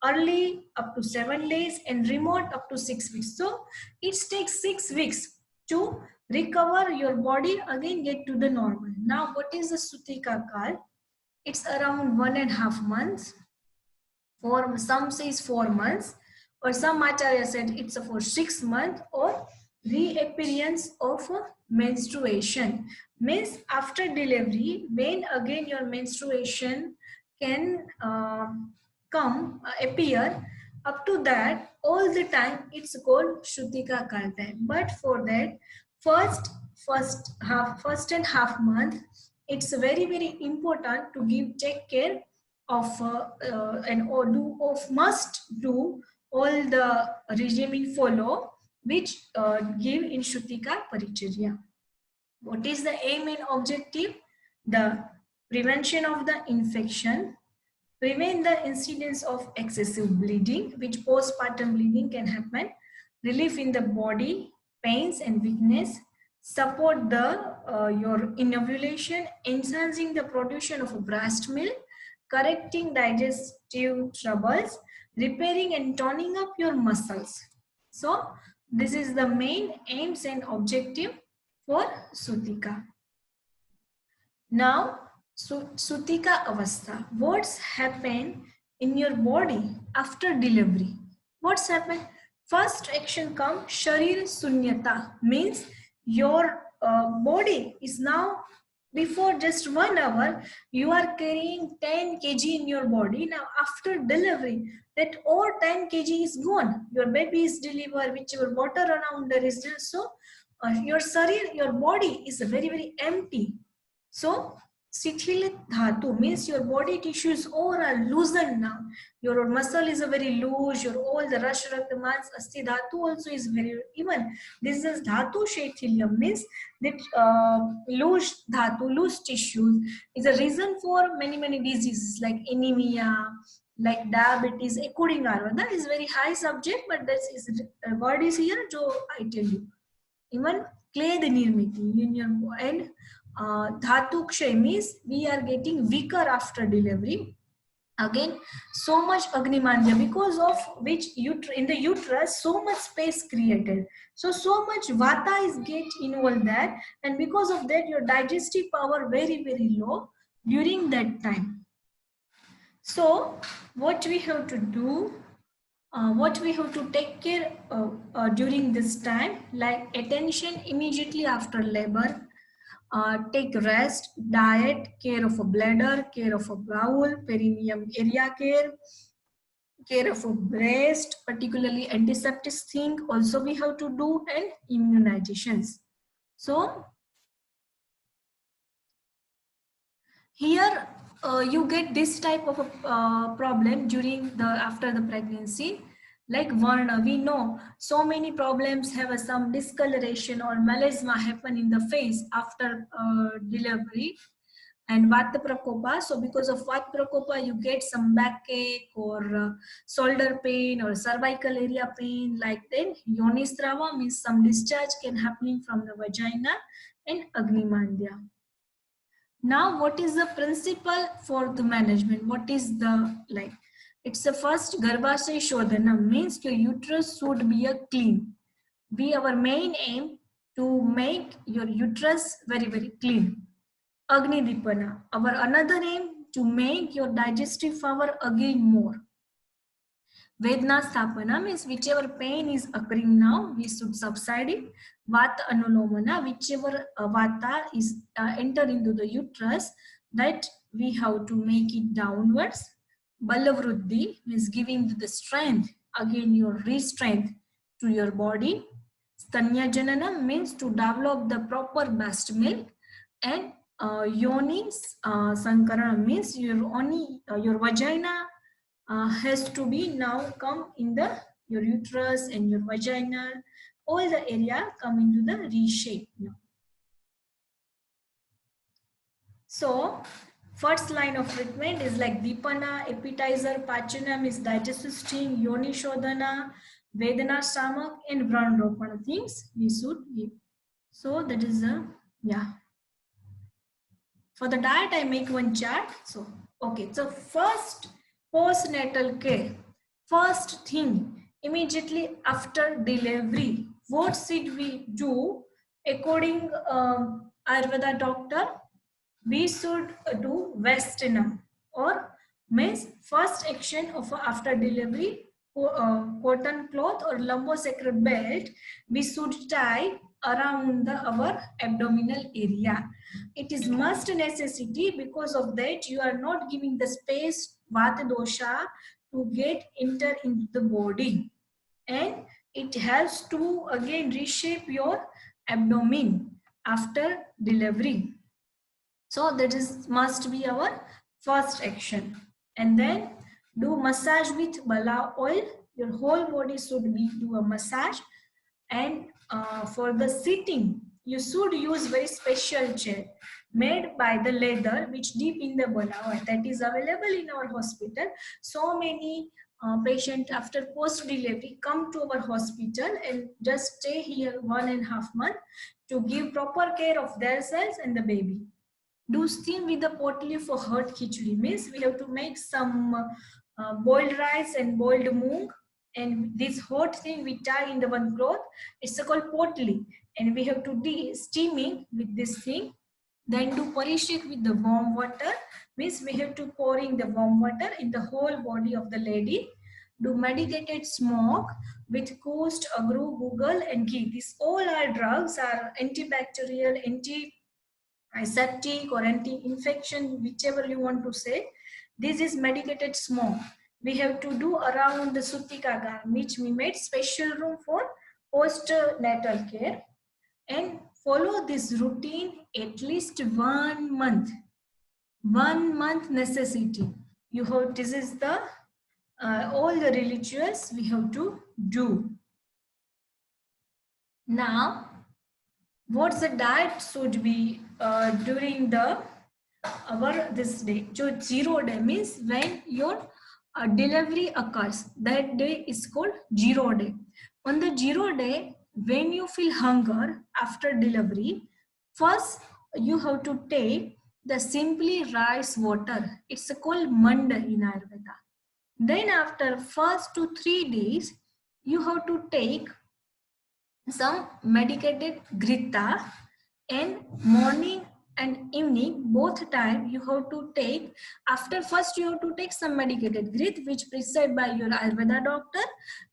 early up to 7 days, and remote up to 6 weeks. So it takes 6 weeks to recover your body again, get to the normal. Now what is the Sutika Kal? It's around 1.5 months, for some says 4 months, or some acharya said it's for 6 months, or reappearance of menstruation. Means after delivery, when again your menstruation can appear, up to that all the time it's called Shrutika Kal time. But for that first first and half month, it's very, very important to give take care of and or do of must do all the regimen follow which give in Shrutika Paricharya. What is the aim and objective? The prevention of the infection, prevent the incidence of excessive bleeding, which postpartum bleeding can happen, relief in the body, pains and weakness, support the your inovulation, enhancing the production of breast milk, correcting digestive troubles, repairing and toning up your muscles. So this is the main aims and objective for Sutika. Now, Sutika Avastha, what's happened in your body after delivery? What's happened? First action comes Sharir Sunyata, means your body is now, before just 1 hour, you are carrying 10 kg in your body. Now, after delivery, that all 10 kg is gone. Your baby is delivered, whichever water around there is just so. Your sharir, your body is very, very empty. So, Sithil dhatu means your body tissues all are loosened now. Your muscle is a very loose, your all the rash raktamans, asti dhatu also is very, even this is dhatu shaithilyam, means that loose dhatu, loose tissues is a reason for many, many diseases like anemia, like diabetes. According Ayurveda is very high subject, but that is word is here, jo I tell you. Even clay the nirmiti in your, and dhatu kshay means we are getting weaker after delivery. Again, so much Agnimandya, because of which in the uterus so much space created, so much vata is get involved there, and because of that your digestive power very low during that time. So what we have to do, what we have to take care during this time, like attention immediately after labor, take rest, diet, care of a bladder, care of a bowel, perineum area care of a breast, particularly antiseptic thing also we have to do, and immunizations. So here you get this type of a problem during the after the pregnancy. Like Varna, we know so many problems have some discoloration or melasma happen in the face after delivery, and Vata Prakopa. So because of Vata Prakopa, you get some backache or shoulder pain or cervical area pain. Like then Yonisrava means some discharge can happening from the vagina, and Agnimandya. Now, what is the principle for the management? What is the like? It's the first Garbhashay Shodhana, means your uterus should be a clean. Be our main aim to make your uterus very clean. Agni Dipana, our another aim to make your digestive power again more. Vedna Sthapana means whichever pain is occurring now, we should subside it. Vata Anulomana, whichever Vata is enter into the uterus, that we have to make it downwards. Balavruddhi means giving the strength, again your re-strength to your body. Stanya Janana means to develop the proper breast milk. And Yoni Sankarana means your vagina has to be now come in the your uterus and your vagina, all the area come into the reshape now. So first line of treatment is like Dipana, appetizer, Pachanam is digestive steam, Yoni Shodhana, Vedana stomach, and Vranropana things we should give. So that is a For the diet, I make one chart. So, okay. So first, postnatal care. First thing, immediately after delivery, what should we do? According Ayurveda doctor, we should do Westernum, or means first action of after delivery, cotton cloth or lumbosacral belt we should tie around our abdominal area. It is must necessity, because of that you are not giving the space vata dosha to get enter into the body, and it helps to again reshape your abdomen after delivery. So that is must be our first action. And then do massage with bala oil. Your whole body should be do a massage. And for the sitting, you should use very special chair made by the leather which deep in the bala oil that is available in our hospital. So many patients after post delivery come to our hospital and just stay here 1.5 months to give proper care of themselves and the baby. Do steam with the potli for hot khichdi, means we have to make some boiled rice and boiled moong, and this hot thing we tie in the one cloth, it's called potli, and we have to do steaming with this thing. Then do parishik with the warm water, means we have to pouring the warm water in the whole body of the lady. Do medicated smoke with coast, agru, google, and ghee. These all our drugs are antibacterial, antiseptic or anti-infection, whichever you want to say. This is medicated smoke. We have to do around the Sutikagar, which we made special room for postnatal care, and follow this routine at least 1 month. 1 month necessity. You have, this is the all the religious we have to do. Now, what's the diet should be during the our this day? So 0 day means when your delivery occurs, that day is called 0 day. On the 0 day, when you feel hunger after delivery, first you have to take the simply rice water. It's called mand in Ayurveda. Then after first to 3 days, you have to take some medicated grita, and morning and evening both time you have to take. After first you have to take some medicated grit which prescribed by your Ayurveda doctor,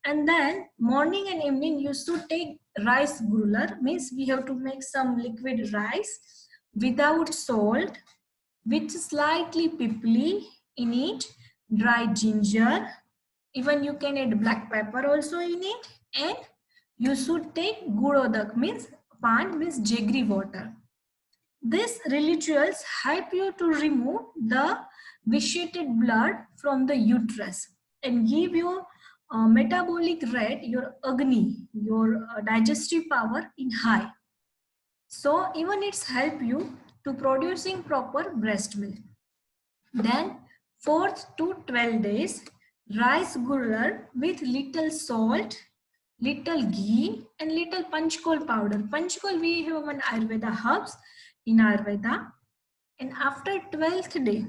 and then morning and evening you should take rice gruller, means we have to make some liquid rice without salt with slightly pipli in it, dry ginger, even you can add black pepper also in it, and you should take gudodak, means pan, means jaggery water. These rituals help you to remove the vitiated blood from the uterus and give you metabolic rate, your agni, your digestive power in high. So even it's help you to producing proper breast milk. Then 4th to 12 days, rice gruller with little salt, little ghee and little panchkol powder. Panchkol we have one Ayurveda herbs in Ayurveda. And after 12th day,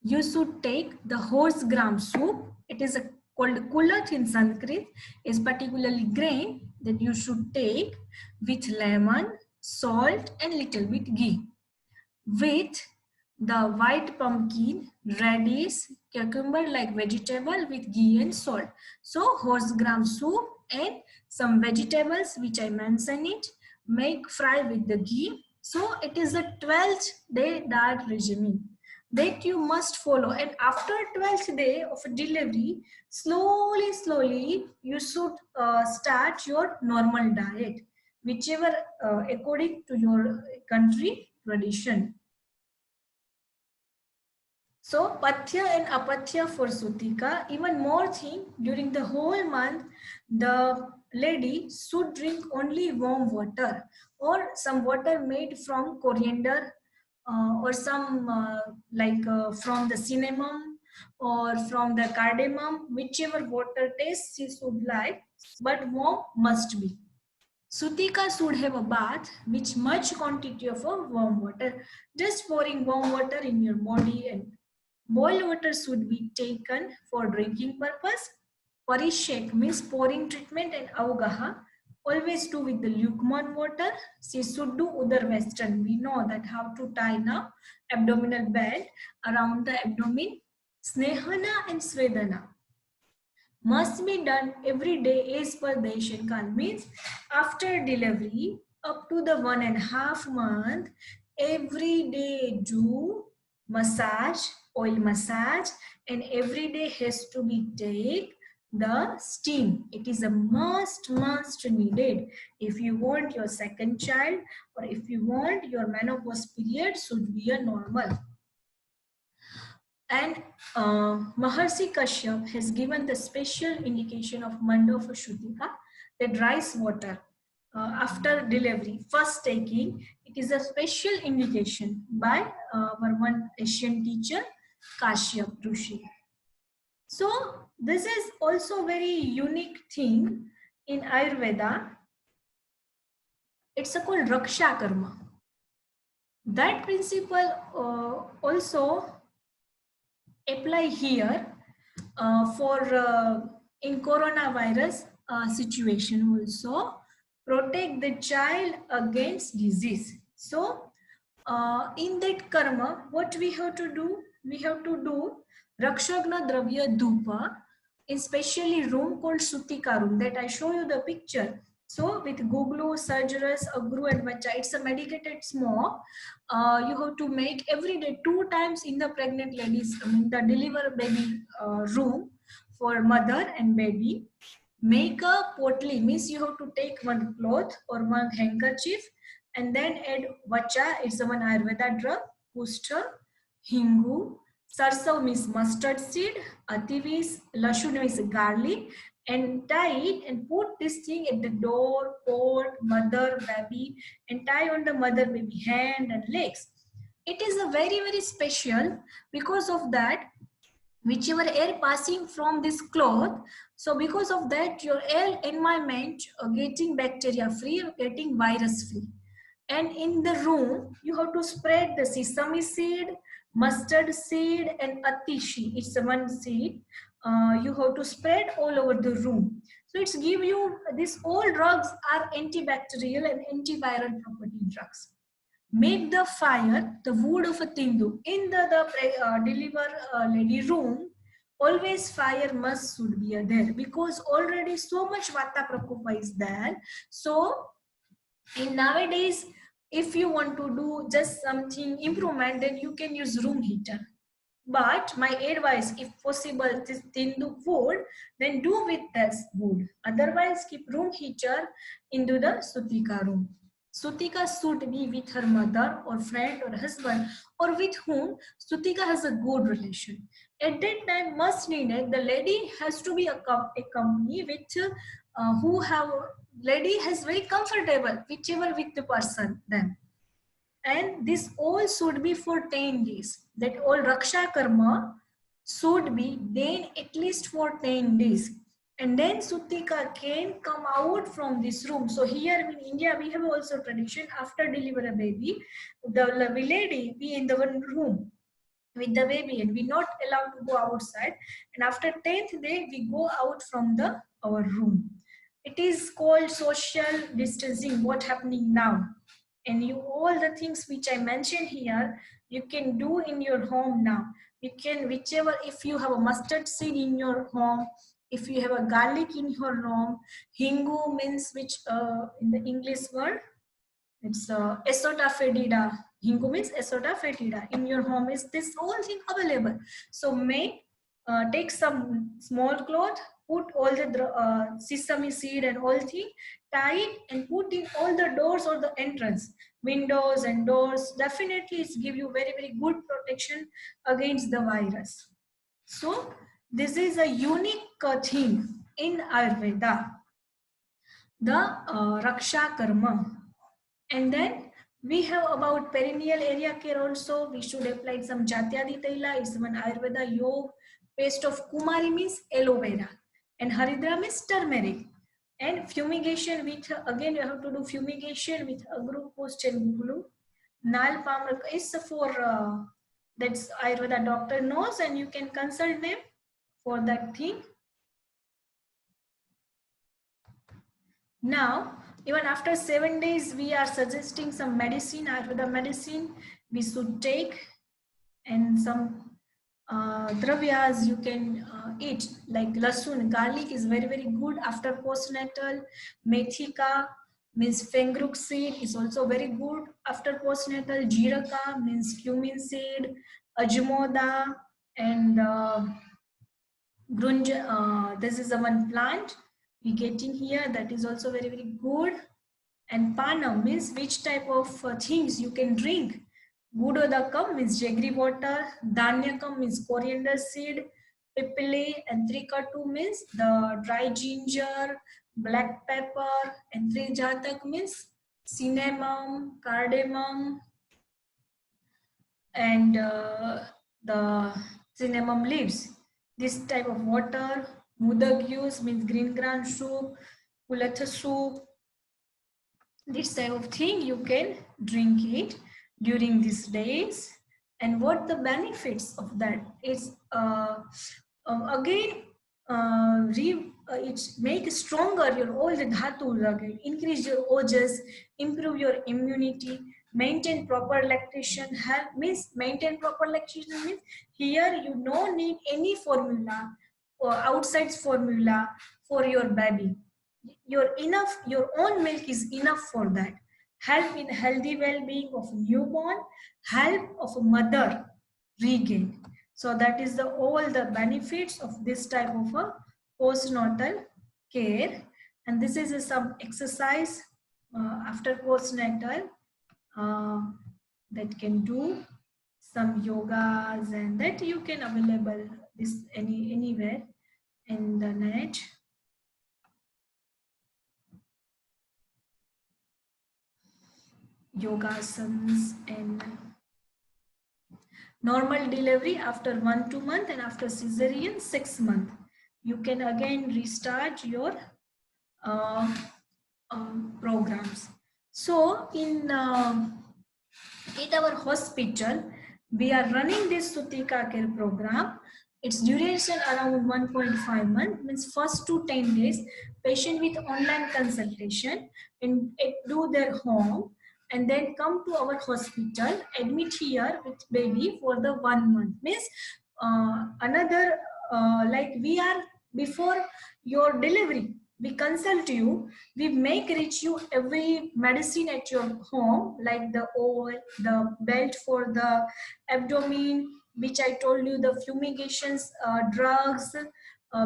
you should take the horse gram soup. It is called kulat in Sanskrit, is particularly grain that you should take with lemon, salt and little bit ghee. With the white pumpkin, radish, cucumber like vegetable with ghee and salt. So horse gram soup and some vegetables which I mentioned it, make fry with the ghee. So it is a 12th day diet regimen that you must follow, and after 12th day of delivery, slowly you should start your normal diet, whichever according to your country tradition. So pathya and apathya for Sutika. Even more thing, during the whole month, the lady should drink only warm water or some water made from coriander or some from the cinnamon or from the cardamom, whichever water taste she should like, but warm must be. Sutika should have a bath with much quantity of warm water. Just pouring warm water in your body, and boiled water should be taken for drinking purpose. Parishek means pouring treatment, and avgaha always do with the lukewarm water. She should do Udarvestan. We know that how to tie now abdominal belt around the abdomen. Snehana and Svedana must be done every day as per Deshan Kal, means after delivery up to the 1.5 month, every day do massage, oil massage, and every day has to be take the steam. It is a must needed if you want your second child, or if you want your menopause period should be a normal. And Maharshi Kashyap has given the special indication of Manda for Shuddhika, that rice water after delivery, first taking, it is a special indication by our one Asian teacher, Kashyap Rishi. So this is also very unique thing in Ayurveda. It's called Raksha Karma. That principle also apply here for in coronavirus situation also, protect the child against disease. So in that karma, what we have to do? We have to do Rakshagna Dravya Dhupa in specially room called Sutika room, that I show you the picture. So with Guglu, Sargeras, Agru and Vacha, it's a medicated smoke. You have to make every day 2 times in the pregnant ladies, the deliver baby room for mother and baby. Make a potli, means you have to take one cloth or one handkerchief and then add Vacha, it's a one Ayurveda drug, Pusta, Hingu, Sarsav means mustard seed, Ativis, Lashun means garlic, and tie it and put this thing at the door, pot, mother, baby, and tie on the mother baby hand and legs. It is a very special, because of that whichever air passing from this cloth, so because of that your air environment getting bacteria free, getting virus free. And in the room, you have to spread the sesame seed, mustard seed, and atishi. It's one seed. You have to spread all over the room. So it's give you, these all drugs are antibacterial and antiviral property drugs. Make the fire, the wood of a tindu. In the deliver lady room, always fire must should be there, because already so much vata prakopa is there. So in nowadays, if you want to do just something improvement, then you can use room heater. But my advice, if possible, this tindu wood, then do with this wood. Otherwise, keep room heater into the Sutika room. Sutika should be with her mother or friend or husband, or with whom Sutika has a good relation. At that time, must needed, the lady has to be a company with who have, lady has very comfortable, whichever with the person then. And this all should be for 10 days. That all Raksha Karma should be done at least for 10 days. And then Sutika can come out from this room. So here in India, we have also tradition, after deliver a baby, the lady be in the one room with the baby, and we not allowed to go outside. And after 10th day, we go out from our room. It is called social distancing, what happening now. And you, all the things which I mentioned here, you can do in your home now. You can, whichever, if you have a mustard seed in your home, if you have a garlic in your home, hingu means which in the English word, it's Esotaphytida. Hingu means Esotaphytida. In your home is this whole thing available. So make, take some small cloth, put all the sesame seed and all thing, tie it and put in all the doors or the entrance, windows and doors. Definitely it's give you very, very good protection against the virus. So this is a unique thing in Ayurveda, the Raksha Karma. And then we have about perineal area care also. We should apply some Jatyadi Taila. It's one Ayurveda Yoga. Paste of Kumari means aloe vera. And Haridra means turmeric. And fumigation with, again you have to do fumigation with Agru, Post and Gulu. Nal Palm is for, that's Ayurveda doctor knows, and you can consult them for that thing. Now, even after 7 days, we are suggesting some medicine, Ayurveda medicine we should take, and some dravyas you can eat, like lasun, garlic is very, very good after postnatal. Methika means fenugreek seed is also very good after postnatal. Jiraka means cumin seed, ajmoda, and grunja, this is the one plant we getting here, that is also very, very good. And panam means which type of things you can drink. Gudodakam means jaggery water. Dhanyakam means coriander seed. Pipili and Trikatu means the dry ginger, black pepper, and Trijatak means cinnamon, cardamom, and the cinnamon leaves. This type of water. Mudak use means green gram soup, kulatha soup. This type of thing you can drink it during these days. And what the benefits of that is, again, it's make stronger your all the dhatus again, increase your ojas, improve your immunity, maintain proper lactation. Help means maintain proper lactation means here you no need any formula or outside formula for your baby. Your own milk is enough for that. Help in healthy well-being of newborn, help of a mother regain. So that is all the benefits of this type of a postnatal care. And this is some exercise after postnatal that can do some yogas, and that you can available this anywhere in the net. Yogasans. And normal delivery after 1-2 months, and after cesarean 6 months. You can again restart your programs. So in our hospital, we are running this Sutika Care program. Its duration around 1.5 months, means first to 10 days, patient with online consultation and do their home and then come to our hospital, admit here with baby for the 1 month. Means another, like we are before your delivery, we consult you, we make reach you every medicine at your home, like the oil, the belt for the abdomen, which I told you, the fumigations, drugs,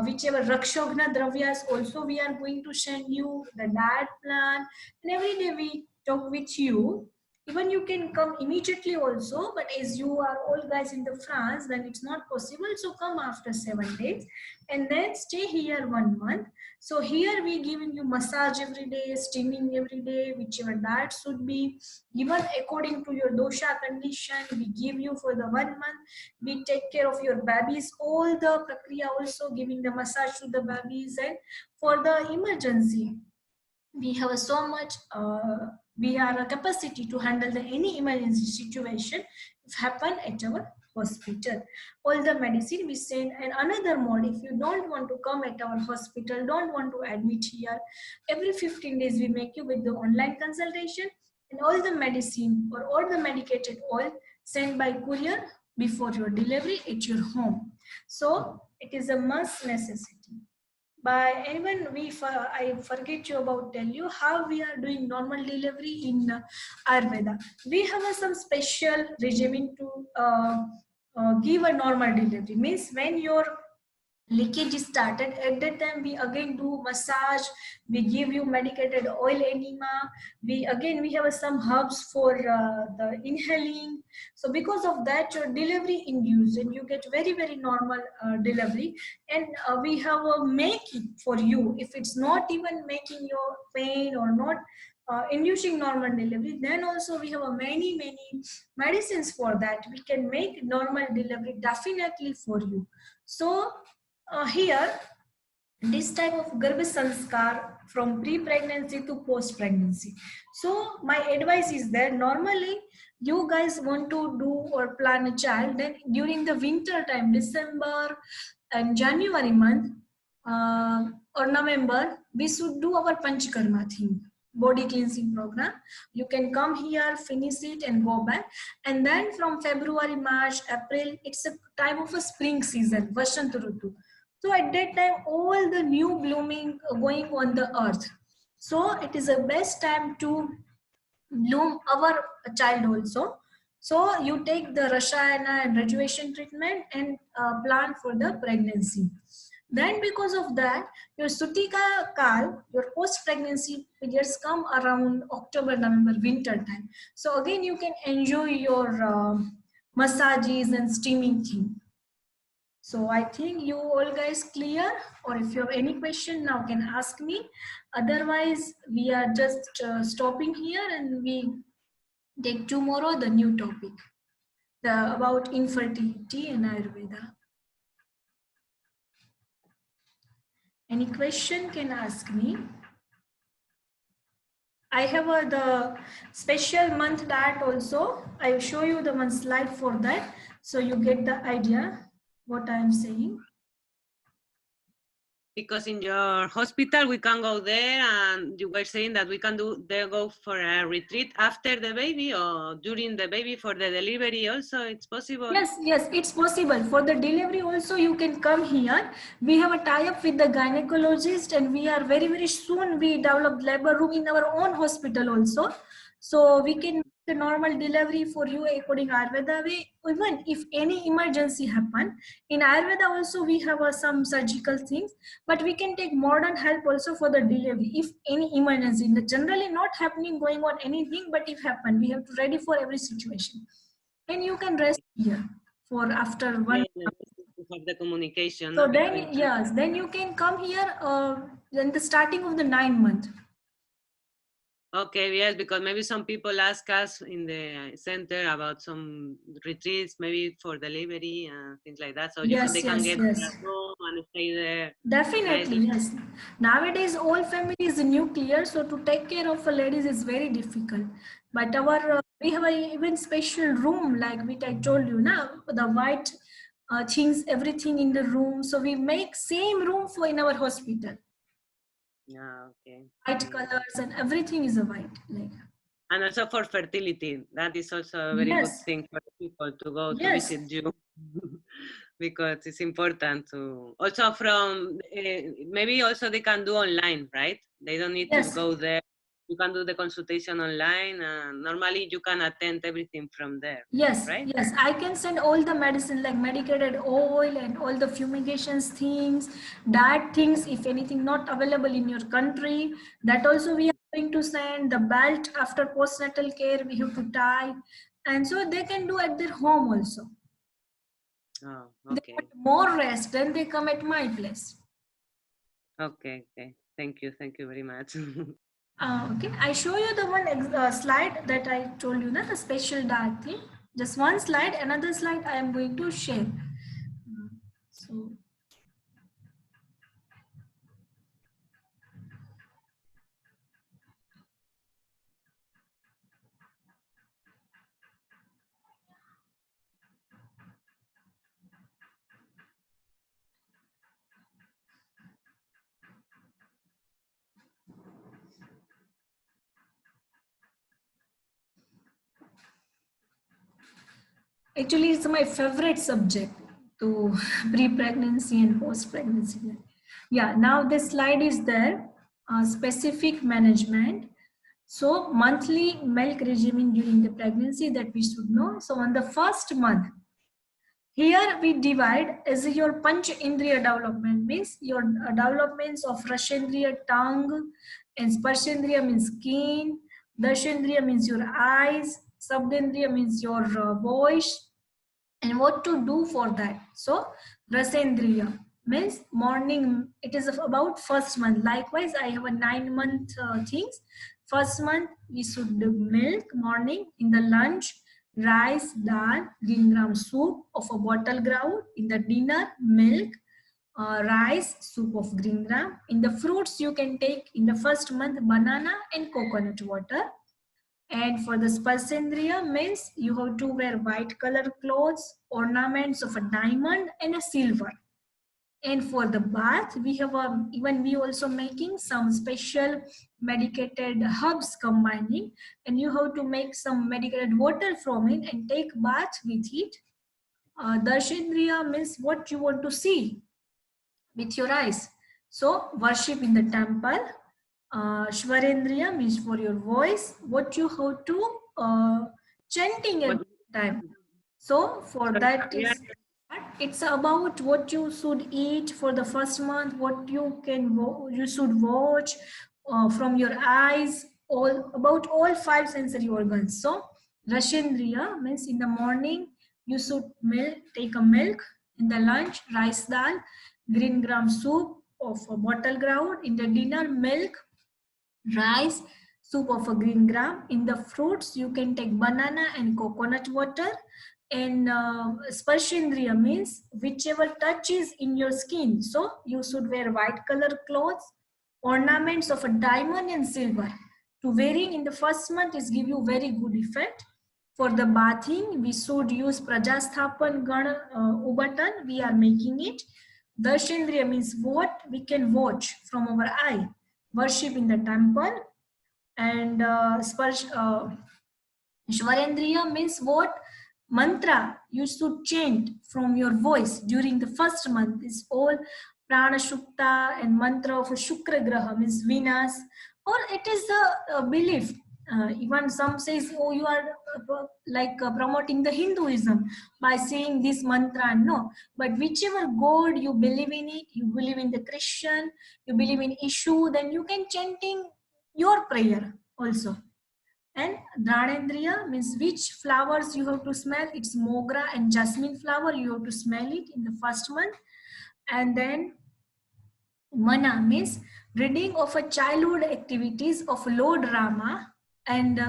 whichever Rakshogna Dravyas also we are going to send you, the diet plan, and every day we talk with you. Even you can come immediately also, but as you are all guys in the France, then it's not possible. So come after 7 days and then stay here 1 month. So here we giving you massage every day, steaming every day, whichever diet should be given according to your dosha condition. We give you for the 1 month. We take care of your babies, all the prakriya also giving the massage to the babies. And for the emergency, we have so much, we are a capacity to handle the any emergency situation if happen at our hospital. All the medicine we send. And another mode, if you don't want to come at our hospital, don't want to admit here, every 15 days we make you with the online consultation, and all the medicine or all the medicated oil sent by courier before your delivery at your home. So it is a must necessity. By anyone, I forget you about tell you how we are doing normal delivery in Ayurveda. We have some special regimen to give a normal delivery. Means when your leakage is started, at that time we again do massage, we give you medicated oil enema, we have some herbs for the inhaling. So because of that, your delivery induced and you get very very normal delivery. And we have a making for you, if it's not even making your pain or not inducing normal delivery, then also we have a many medicines for that. We can make normal delivery definitely for you. So here, this type of Garbha Sanskar from pre-pregnancy to post-pregnancy. So my advice is that normally you guys want to do or plan a child, then during the winter time, December and January month or November, we should do our Panchakarma thing, body cleansing program. You can come here, finish it and go back. And then from February, March, April, it's a time of a spring season, Vasant Rutu. So at that time, all the new blooming going on the earth. So it is the best time to bloom our child also. So you take the Rashayana and radiation treatment and plan for the pregnancy. Then because of that, your Sutika Kal, your post-pregnancy periods come around October, November, winter time. So again, you can enjoy your massages and steaming thing. So I think you all guys clear, or if you have any question now can ask me. Otherwise, we are just stopping here and we take tomorrow the new topic, about infertility in Ayurveda. Any question can ask me. I have the special month diet also. I will show you the one slide for that, so you get the idea what I am saying. Because in your hospital we can go there, and you were saying that we can go for a retreat after the baby or during the baby for the delivery also. It's possible. Yes, it's possible. For the delivery also you can come here. We have a tie-up with the gynecologist, and we are very soon we develop labor room in our own hospital also. So we can make the normal delivery for you according Ayurveda way. Even if any emergency happen, in Ayurveda also we have some surgical things, but we can take modern help also for the delivery if any emergency. Generally not happening going on anything, but if happen, we have to ready for every situation. And you can rest here for after 1 month. For the communication. So then, yes, then you can come here in the starting of the 9 month. Okay, yes, because maybe some people ask us in the center about some retreats, maybe for delivery and things like that. So Yes, they can yes, get yes. their room and stay there. Definitely, Nice. yes. Nowadays, all family is nuclear, so to take care of a ladies is very difficult. But our we have a even special room, like which I told you now, the white things, everything in the room. So we make same room for in our hospital. Yeah, okay. White colors and everything is a white. Like And also for fertility, that is also a very good yes, thing for people to go to yes, visit you. Because it's important to also from maybe also they can do online, right? They don't need to yes. go there. You can do the consultation online, and normally you can attend everything from there, Yes, right? yes, I can send all the medicine like medicated oil and all the fumigations things, that things, if anything not available in your country, that also we are going to send the belt after postnatal care we have to tie, and so they can do at their home also. Oh, They okay, want more rest, then they come at my place. okay, okay. Thank you very much. Okay, I show you the one slide that I told you, that the special diet thing. Just one slide, another slide I am going to share. So actually, it's my favorite subject to pre-pregnancy and post-pregnancy. Yeah, now this slide is there, specific management. So monthly milk regimen during the pregnancy that we should know. So on the first month, here we divide as your Panch Indriya development, means your developments of Rashendriya tongue, and Sparshindriya means skin, Dashendriya means your eyes, Sabdendriya means your voice, and what to do for that. So Rasendriya means morning, it is about first month. Likewise, I have a 9-month things. First month we should do milk morning, in the lunch rice, dal, green gram soup of a bottle ground, in the dinner milk, rice, soup of green gram. In the fruits you can take in the first month banana and coconut water. And for the Sparshindriya means you have to wear white color clothes, ornaments of a diamond and a silver. And for the bath, we have even we also making some special medicated herbs combining, and you have to make some medicated water from it and take bath with it. Darshindriya means what you want to see with your eyes. So worship in the temple. Shvarendriya means for your voice, what you have to chanting at What? the time. So for So, that yeah, is, it's about what you should eat for the first month, what you can you should watch from your eyes, all about all 5 sensory organs. So Rashendriya means in the morning you should take a milk, in the lunch rice dal, green gram soup of a bottle ground, in the dinner milk, rice, soup of a green gram. In the fruits you can take banana and coconut water. And Sparshindriya means whichever touches in your skin. So you should wear white color clothes, ornaments of a diamond and silver. To wearing in the first month is give you very good effect. For the bathing, we should use Prajasthapan Gana Ubatan. We are making it. Darshindriya means what we can watch from our eye. Worship in the temple. And Shvarendriya means what mantra you should chant from your voice during the first month. Is all Prana Shukta and mantra of Shukra Graha means Venus, or it is a belief. Even some says, oh, you are promoting the Hinduism by saying this mantra. No, but whichever God you believe in it, you believe in the Christian, you believe in Ishu, then you can chanting your prayer also. And Dranendriya means which flowers you have to smell. It's mogra and jasmine flower. You have to smell it in the first month. And then Mana means reading of a childhood activities of Lord Rama, and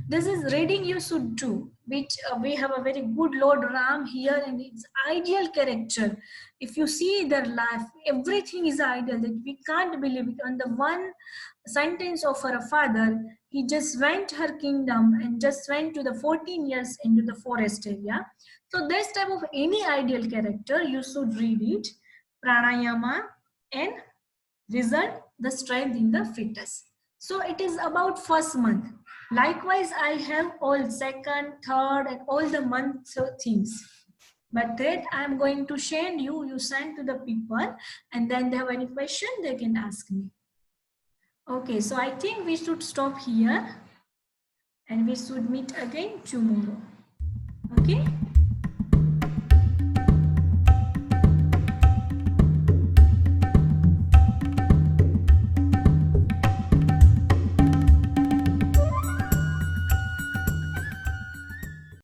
this is reading you should do, which we have a very good Lord Ram here, and it's ideal character. If you see their life, everything is ideal, that we can't believe it. On the one sentence of her father, he just went her kingdom and just went to the 14 years into the forest area. So this type of any ideal character, you should read it. Pranayama and result the strength in the fetus. So it is about first month. Likewise, I have all second, third, and all the month things. But that I'm going to send you, you send to the people, and then they have any question, they can ask me. Okay, so I think we should stop here, and we should meet again tomorrow. Okay.